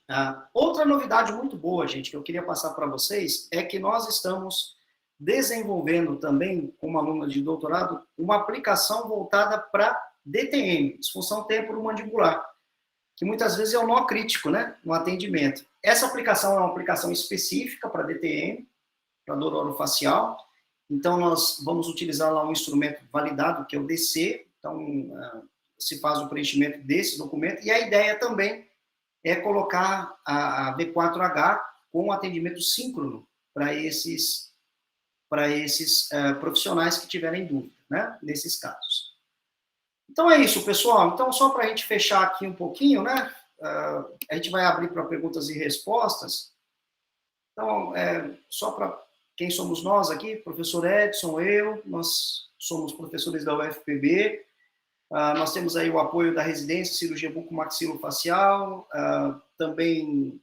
Outra novidade muito boa, gente, que eu queria passar para vocês, é que nós estamos desenvolvendo também, como aluna de doutorado, uma aplicação voltada para DTM, disfunção temporomandibular, que muitas vezes é um nó crítico, né, no atendimento. Essa aplicação é uma aplicação específica para DTM, para dor orofacial. Então, nós vamos utilizar lá um instrumento validado, que é o DC. Então, se faz o preenchimento desse documento. E a ideia também é colocar a V4H com atendimento síncrono para esses profissionais que tiverem dúvida, né, nesses casos. Então, é isso, pessoal. Então, só para a gente fechar aqui um pouquinho, né, a gente vai abrir para perguntas e respostas. Então, só para quem somos nós aqui, professor Edson, nós somos professores da UFPB, nós temos aí o apoio da residência cirurgia bucomaxilofacial, também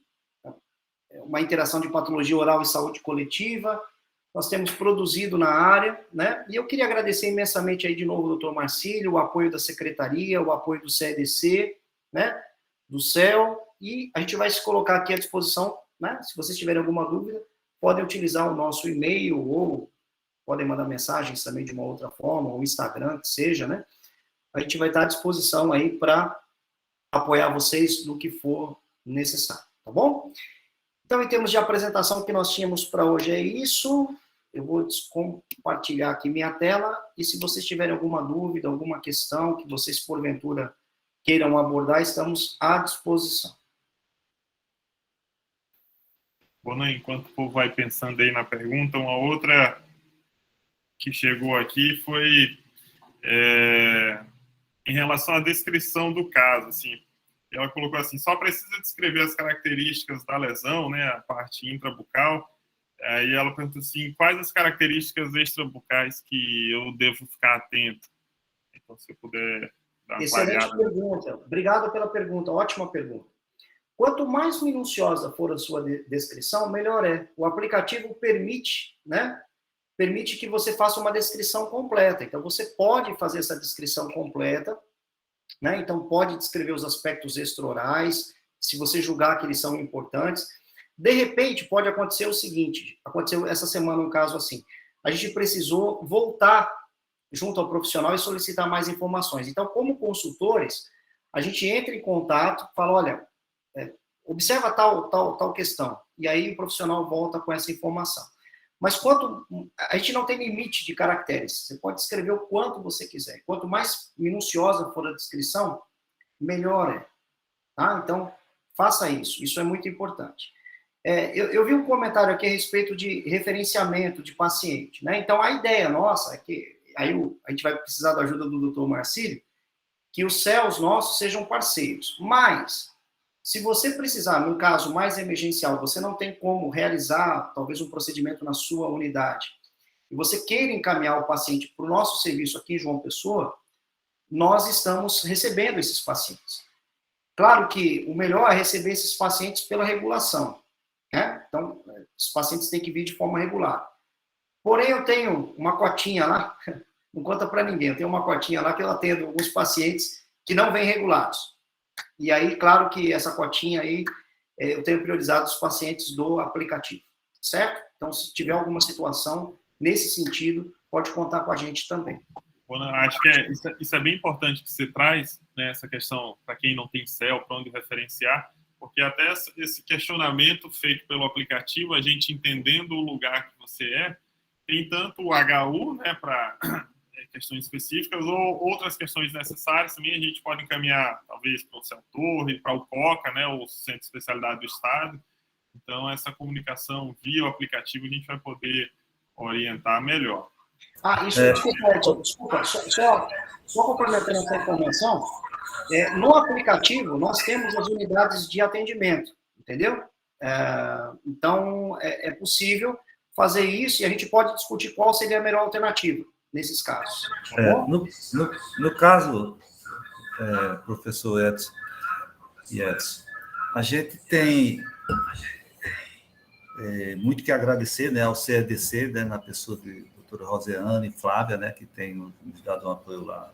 uma interação de patologia oral e saúde coletiva, nós temos produzido na área, né, e eu queria agradecer imensamente aí de novo o doutor Marcílio, o apoio da secretaria, o apoio do CEDC, né, do CEL, e a gente vai se colocar aqui à disposição, né, se vocês tiverem alguma dúvida, podem utilizar o nosso e-mail ou podem mandar mensagens também de uma outra forma, ou Instagram, que seja, né? A gente vai estar à disposição aí para apoiar vocês no que for necessário, tá bom? Então, em termos de apresentação que nós tínhamos para hoje é isso. Eu vou compartilhar aqui minha tela e se vocês tiverem alguma dúvida, alguma questão que vocês, porventura, queiram abordar, estamos à disposição. Bom, enquanto o povo vai pensando aí na pergunta, uma outra que chegou aqui foi em relação à descrição do caso, assim. Ela colocou assim, só precisa descrever as características da lesão, né, a parte intrabucal. Aí ela perguntou assim, quais as características extrabucais que eu devo ficar atento? Então, se eu puder dar uma Excelente clareada. pergunta. Obrigado pela pergunta, ótima pergunta. Quanto mais minuciosa for a sua descrição, melhor é. O aplicativo permite, né? Permite que você faça uma descrição completa. Então, você pode fazer essa descrição completa, né? Então, pode descrever os aspectos extraorais, se você julgar que eles são importantes. De repente, pode acontecer o seguinte, aconteceu essa semana um caso assim, a gente precisou voltar junto ao profissional e solicitar mais informações. Então, como consultores, a gente entra em contato, fala, olha, observa tal questão, e aí o profissional volta com essa informação. Mas a gente não tem limite de caracteres, você pode escrever o quanto você quiser. Quanto mais minuciosa for a descrição, melhor é. Tá? Então, faça isso é muito importante. Eu vi um comentário aqui a respeito de referenciamento de paciente, né? Então, a ideia nossa é que, aí a gente vai precisar da ajuda do Dr. Marcílio, que os CELs nossos sejam parceiros. Mas, se você precisar, num caso mais emergencial, você não tem como realizar, talvez, um procedimento na sua unidade, e você queira encaminhar o paciente para o nosso serviço aqui em João Pessoa, nós estamos recebendo esses pacientes. Claro que o melhor é receber esses pacientes pela regulação, né? Então, os pacientes têm que vir de forma regular. Porém, eu tenho uma cotinha lá, não conta para ninguém, eu tenho uma cotinha lá que eu atendo alguns pacientes que não vêm regulados. E aí, claro que essa cotinha aí, eu tenho priorizado os pacientes do aplicativo, certo? Então, se tiver alguma situação nesse sentido, pode contar com a gente também. Bom, acho que isso é bem importante que você traz, né, essa questão, para quem não tem CEL, para onde referenciar, porque até esse questionamento feito pelo aplicativo, a gente entendendo o lugar que você tem tanto o HU, né, para questões específicas, ou outras questões necessárias também, a gente pode encaminhar, talvez, para o CEL Torre, para o COCA, né, o Centro de Especialidade do Estado. Então, essa comunicação via o aplicativo, a gente vai poder orientar melhor. Desculpa, só complementando essa informação, no aplicativo nós temos as unidades de atendimento, entendeu? Então, é possível fazer isso e a gente pode discutir qual seria a melhor alternativa nesses casos. Tá bom? No caso, professor Edson, a gente tem muito que agradecer, né, ao CEDC, né, na pessoa de doutora Rosiane e Flávia, né, que tem nos dado um apoio lá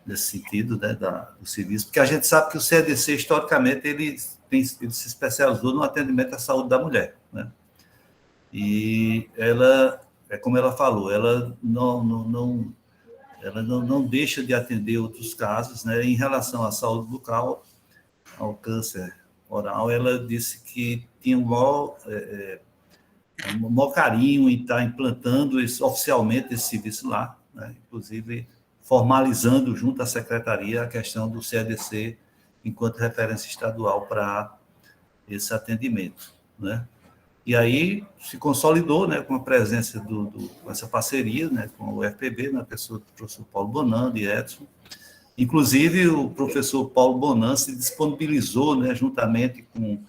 nesse sentido, né, do serviço, porque a gente sabe que o CEDC, historicamente, ele se especializou no atendimento à saúde da mulher, né? E ela, como ela falou, ela não deixa de atender outros casos, né? Em relação à saúde bucal, ao câncer oral, ela disse que tinha um maior carinho em estar implantando oficialmente esse serviço lá, né? Inclusive formalizando junto à secretaria a questão do CEDC enquanto referência estadual para esse atendimento, né? E aí se consolidou, né, com a presença com essa parceria, né, com o UFPB, na pessoa do professor Paulo Bonan e Edson. Inclusive, o professor Paulo Bonan se disponibilizou, né, juntamente com,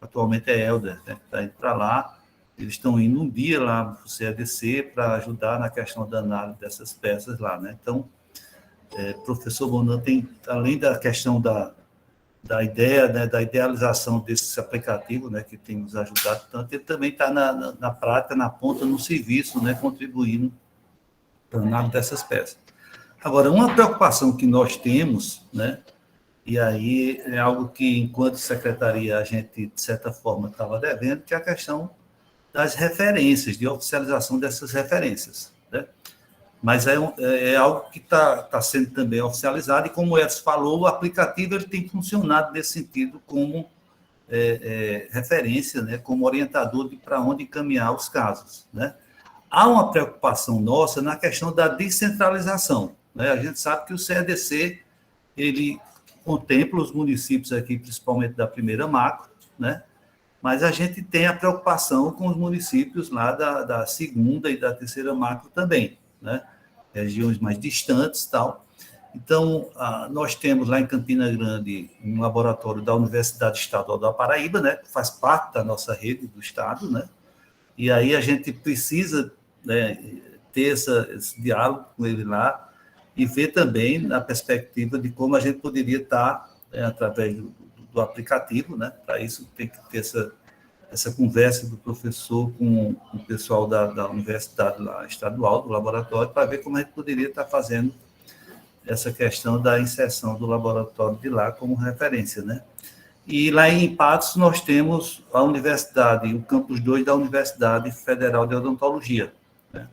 atualmente é Helder, né, que está indo para lá. Eles estão indo um dia lá para o CEDC para ajudar na questão da análise dessas peças lá, né? Então, o professor Bonan tem, além da questão da ideia, né, da idealização desse aplicativo, né, que tem nos ajudado tanto, ele também está na prática, na ponta, no serviço, né, contribuindo para a análise dessas peças. Agora, uma preocupação que nós temos, né, e aí é algo que, enquanto secretaria, a gente, de certa forma, estava devendo, que é a questão das referências, de oficialização dessas referências, né? Mas é algo que está sendo também oficializado, e como o Edson falou, o aplicativo ele tem funcionado nesse sentido como referência, né, como orientador de para onde encaminhar os casos, né? Há uma preocupação nossa na questão da descentralização, né? A gente sabe que o CEDC, ele contempla os municípios aqui, principalmente da primeira macro, né? mas a gente tem a preocupação com os municípios lá da segunda e da terceira macro também, né? Regiões mais distantes e tal. Então, nós temos lá em Campina Grande um laboratório da Universidade Estadual da Paraíba, né, que faz parte da nossa rede do Estado, né, e aí a gente precisa, né, ter esse diálogo com ele lá e ver também na perspectiva de como a gente poderia estar, através do aplicativo, né, para isso tem que ter essa conversa do professor com o pessoal da Universidade lá, estadual, do laboratório, para ver como a gente poderia estar fazendo essa questão da inserção do laboratório de lá como referência, né? E lá em Patos nós temos a universidade, o campus 2 da Universidade Federal de Odontologia, né?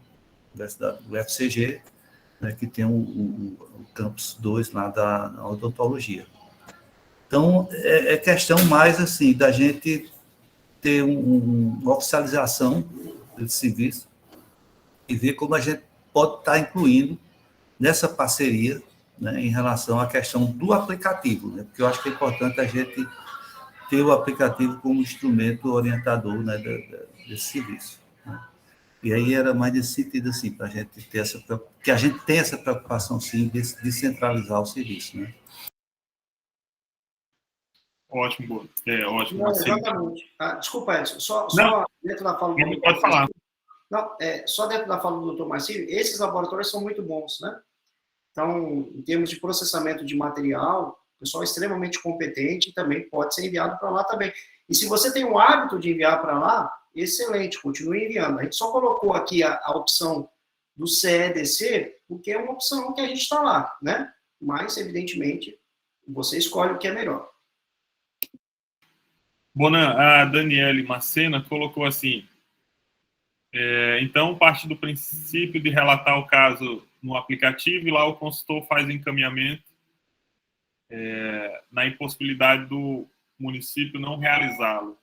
Universidade do UFCG, né, que tem o campus 2 lá da odontologia. Então, é questão mais, assim, da gente ter uma oficialização desse serviço e ver como a gente pode estar incluindo nessa parceria, né, em relação à questão do aplicativo, né, porque eu acho que é importante a gente ter o aplicativo como instrumento orientador, né, desse serviço. Né. E aí era mais nesse sentido, assim, para a gente ter que a gente tem essa preocupação, sim, de descentralizar o serviço, né. Ótimo, ótimo. Não, exatamente. Desculpa, Edson, só dentro da fala do pode falar. Não, só dentro da fala do doutor Marcílio, esses laboratórios são muito bons, né? Então, em termos de processamento de material, o pessoal é extremamente competente e também pode ser enviado para lá também. E se você tem o hábito de enviar para lá, excelente, continue enviando. A gente só colocou aqui a opção do CEDC, porque é uma opção que a gente está lá, né? Mas, evidentemente, você escolhe o que é melhor. Bonan, a Daniele Macena colocou assim, então, parte do princípio de relatar o caso no aplicativo e lá o consultor faz o encaminhamento na impossibilidade do município não realizá-lo.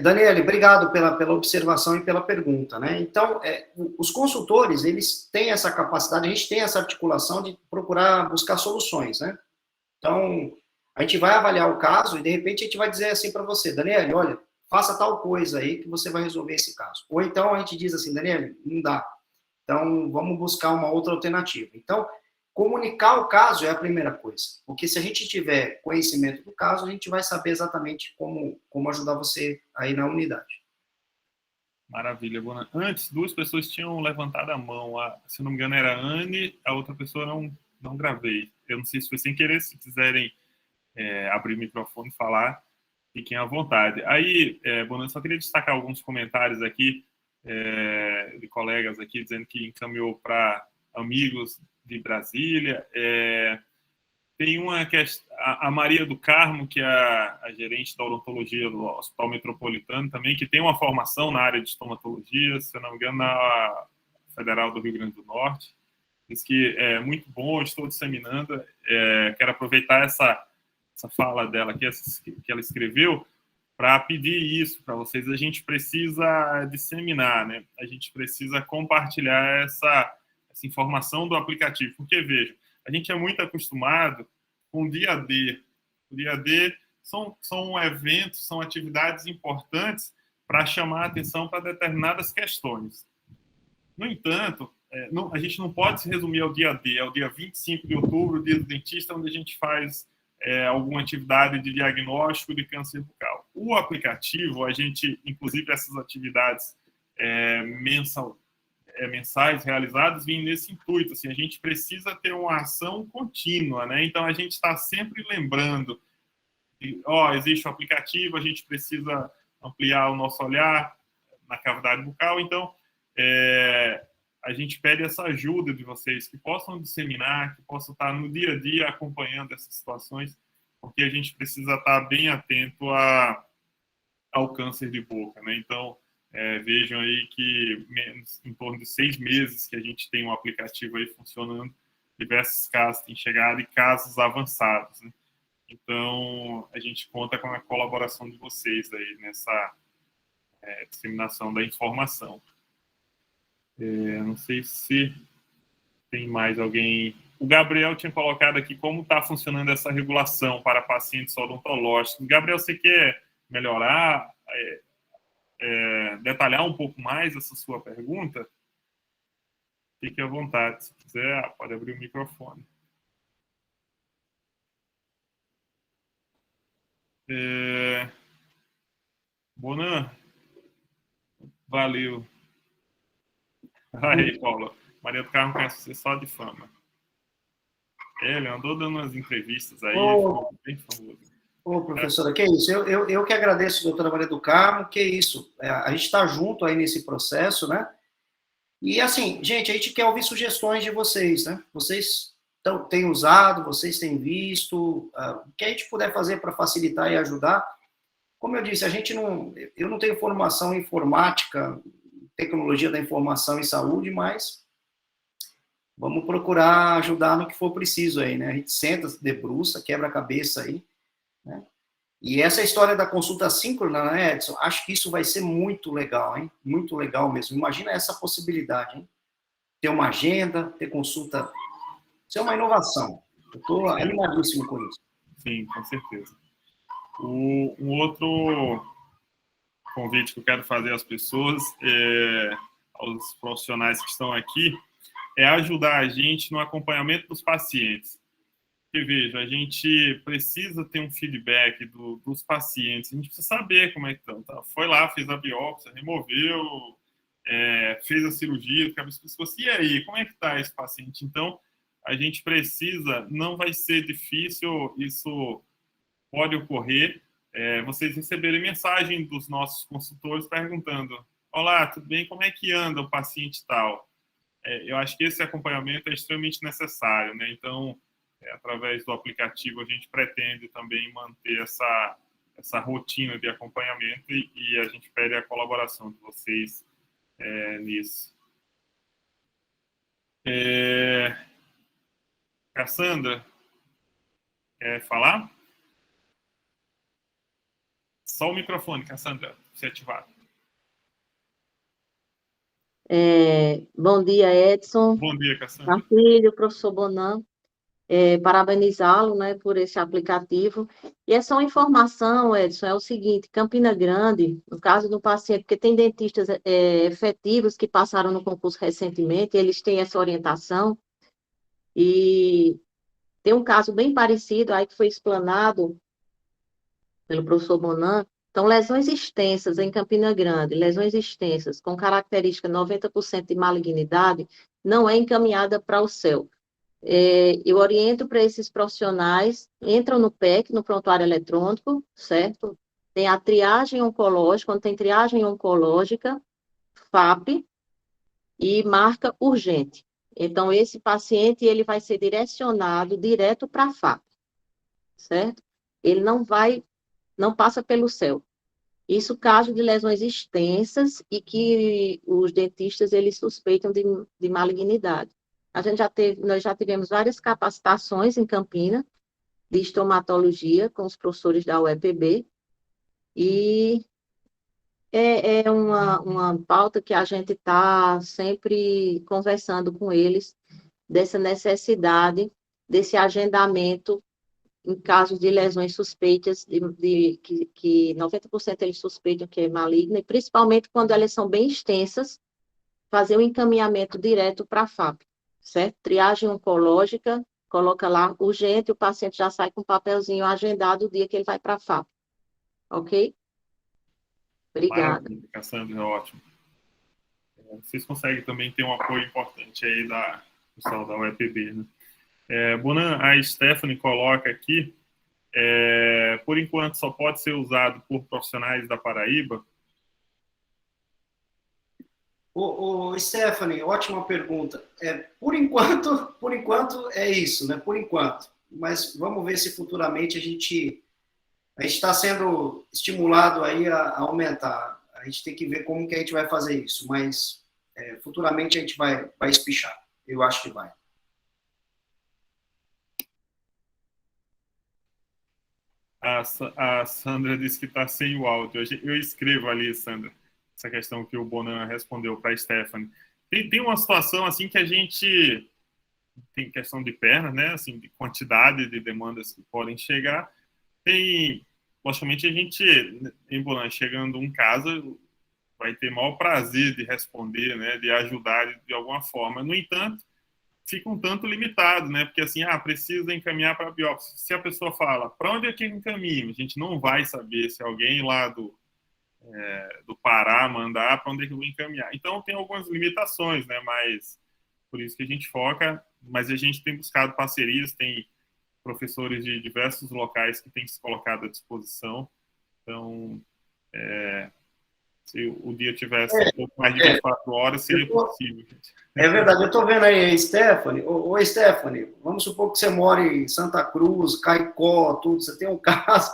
Daniele, obrigado pela observação e pela pergunta, né? Então, os consultores, eles têm essa capacidade, a gente tem essa articulação de procurar buscar soluções, né? Então, a gente vai avaliar o caso e, de repente, a gente vai dizer assim para você, Daniele, olha, faça tal coisa aí que você vai resolver esse caso. Ou então a gente diz assim, Daniele, não dá. Então, vamos buscar uma outra alternativa. Então, comunicar o caso é a primeira coisa. Porque se a gente tiver conhecimento do caso, a gente vai saber exatamente como ajudar você aí na unidade. Maravilha, Bona. Antes, duas pessoas tinham levantado a mão. Se não me engano, era a Anne, a outra pessoa não gravei. Eu não sei se foi sem querer, se quiserem abrir o microfone e falar, fiquem à vontade. Aí, Bona, só queria destacar alguns comentários aqui de colegas aqui, dizendo que encaminhou para amigos de Brasília. Tem uma questão, a Maria do Carmo, que é a gerente da odontologia do Hospital Metropolitano também, que tem uma formação na área de estomatologia, se eu não me engano, na Federal do Rio Grande do Norte. Diz que é muito bom, estou disseminando. Quero aproveitar essa fala dela aqui, que ela escreveu, para pedir isso para vocês. A gente precisa disseminar, né? A gente precisa compartilhar essa informação do aplicativo, porque, veja, a gente é muito acostumado com o dia D. O dia D são eventos, são atividades importantes para chamar a atenção para determinadas questões. No entanto, a gente não pode se resumir ao dia D, ao dia 25 de outubro, dia do dentista, onde a gente faz alguma atividade de diagnóstico de câncer bucal. O aplicativo, a gente, inclusive essas atividades mensais realizadas, vêm nesse intuito. Assim, a gente precisa ter uma ação contínua, né? Então, a gente está sempre lembrando que, existe o aplicativo, a gente precisa ampliar o nosso olhar na cavidade bucal. Então, a gente pede essa ajuda de vocês, que possam disseminar, que possam estar no dia a dia acompanhando essas situações, porque a gente precisa estar bem atento ao câncer de boca, né? Então, vejam aí que em torno de 6 meses que a gente tem um aplicativo aí funcionando, diversos casos têm chegado e casos avançados, né? Então, a gente conta com a colaboração de vocês aí nessa disseminação da informação. Não sei se tem mais alguém O Gabriel tinha colocado aqui como está funcionando essa regulação para pacientes odontológicos. Gabriel, você quer melhorar, detalhar um pouco mais essa sua pergunta? Fique à vontade. Se quiser, pode abrir o microfone. Bonan, valeu. Aí, Paulo. Maria do Carmo conhece você só de fama. Ele andou dando umas entrevistas aí, ficou bem famoso. Ô, professora, que isso? Eu que agradeço, doutora Maria do Carmo, que isso. A gente está junto aí nesse processo, né? E assim, gente, a gente quer ouvir sugestões de vocês, né? Vocês têm usado, vocês têm visto, o que a gente puder fazer para facilitar e ajudar. Como eu disse, eu não tenho formação em informática, tecnologia da informação e saúde, mas vamos procurar ajudar no que for preciso aí, né? A gente senta, debruça, quebra a cabeça aí, né? E essa história da consulta síncrona, né, Edson? Acho que isso vai ser muito legal, hein? Muito legal mesmo. Imagina essa possibilidade, hein? Ter uma agenda, ter consulta. Isso é uma inovação. Eu estou animadíssimo com isso. Sim, com certeza. Um outro convite que eu quero fazer às pessoas, aos profissionais que estão aqui, é ajudar a gente no acompanhamento dos pacientes. Porque, veja, a gente precisa ter um feedback dos pacientes, a gente precisa saber como é que estão. Tá? Foi lá, fez a biópsia, removeu, fez a cirurgia, e aí, como é que está esse paciente? Então, a gente precisa, não vai ser difícil, isso pode ocorrer, vocês receberem mensagem dos nossos consultores perguntando: olá, tudo bem? Como é que anda o paciente tal? Eu acho que esse acompanhamento é extremamente necessário, né? Então, através do aplicativo, a gente pretende também manter essa rotina de acompanhamento e a gente pede a colaboração de vocês nisso. Cassandra, quer falar? Só o microfone, Cassandra, se ativar. Bom dia, Edson. Bom dia, Cassandra. Marcílio, professor Bonan. Parabenizá-lo, né, por esse aplicativo. E essa informação, Edson, é o seguinte: Campina Grande, no caso do paciente, porque tem dentistas efetivos que passaram no concurso recentemente, eles têm essa orientação, e tem um caso bem parecido aí que foi explanado pelo professor Bonan. Então, lesões extensas em Campina Grande, lesões extensas com característica 90% de malignidade, não é encaminhada para o CEL. Eu oriento para esses profissionais, entram no PEC, no prontuário eletrônico, certo? Tem a triagem oncológica, quando tem triagem oncológica, FAP, e marca urgente. Então, esse paciente, ele vai ser direcionado direto para a FAP, certo? Ele não passa pelo CEL. Isso caso de lesões extensas e que os dentistas, eles suspeitam de malignidade. Nós já tivemos várias capacitações em Campina de estomatologia com os professores da UEPB, e é uma pauta que a gente está sempre conversando com eles, dessa necessidade, desse agendamento em casos de lesões suspeitas, que 90% eles suspeitam que é maligna, e principalmente quando elas são bem extensas, fazer o encaminhamento direto para a FAP, certo? Triagem oncológica, coloca lá urgente, o paciente já sai com um papelzinho agendado o dia que ele vai para a FAP. Ok? Obrigada. Maravilha, Cassandra, ótimo. Vocês conseguem também ter um apoio importante aí da pessoal da UEPB, né? Bonan, a Stephanie coloca aqui, por enquanto só pode ser usado por profissionais da Paraíba. Stephanie, ótima pergunta. Por enquanto é isso, né? Por enquanto. Mas vamos ver se futuramente a gente está sendo estimulado aí a aumentar. A gente tem que ver como que a gente vai fazer isso, mas futuramente a gente vai espichar. Eu acho que vai. A Sandra disse que está sem o áudio. Eu escrevo ali, Sandra, essa questão que o Bonan respondeu para a Stephanie. Tem uma situação assim que a gente tem questão de pernas, né? Assim, de quantidade de demandas que podem chegar. Tem, logicamente, a gente, em Bonan, chegando um caso, vai ter maior prazer de responder, né? De ajudar de alguma forma. No entanto, fica um tanto limitado, né? Porque assim, precisa encaminhar para a biópsia. Se a pessoa fala, para onde é que encaminha? A gente não vai saber se alguém lá do Pará mandar para onde é que eu vou encaminhar. Então, tem algumas limitações, né? Mas por isso que a gente foca, mas a gente tem buscado parcerias, tem professores de diversos locais que têm se colocado à disposição. Então, se o dia tivesse um pouco mais de 24 horas, seria possível. É verdade, eu estou vendo aí a Stephanie. Ô, Stephanie, vamos supor que você mora em Santa Cruz, Caicó, tudo, você tem um caso,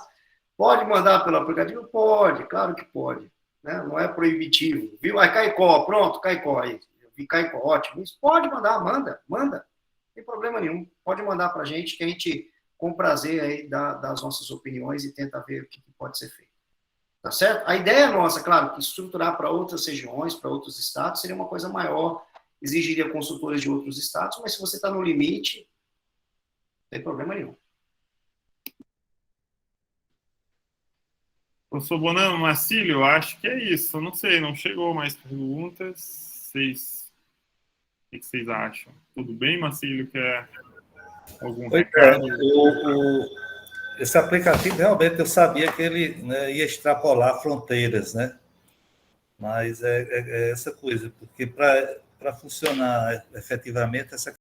pode mandar pelo aplicativo? Pode, claro que pode, né? Não é proibitivo. Viu? Aí Caicó, pronto, Caicó aí. Eu vi Caicó, ótimo. Isso pode mandar, manda. Não tem problema nenhum. Pode mandar para a gente, que a gente, com prazer, aí, dá as nossas opiniões e tenta ver o que pode ser feito. Tá certo? A ideia nossa, claro, que estruturar para outras regiões, para outros estados, seria uma coisa maior, exigiria consultores de outros estados, mas se você está no limite, não tem problema nenhum. Professor Bonan, Marcílio, eu acho que é isso. Eu não sei, não chegou mais perguntas. O que vocês acham? Tudo bem, Marcílio? Quer algum recado? Esse aplicativo, realmente, eu sabia que ele, né, ia extrapolar fronteiras, né? Mas é essa coisa, porque para funcionar efetivamente, essa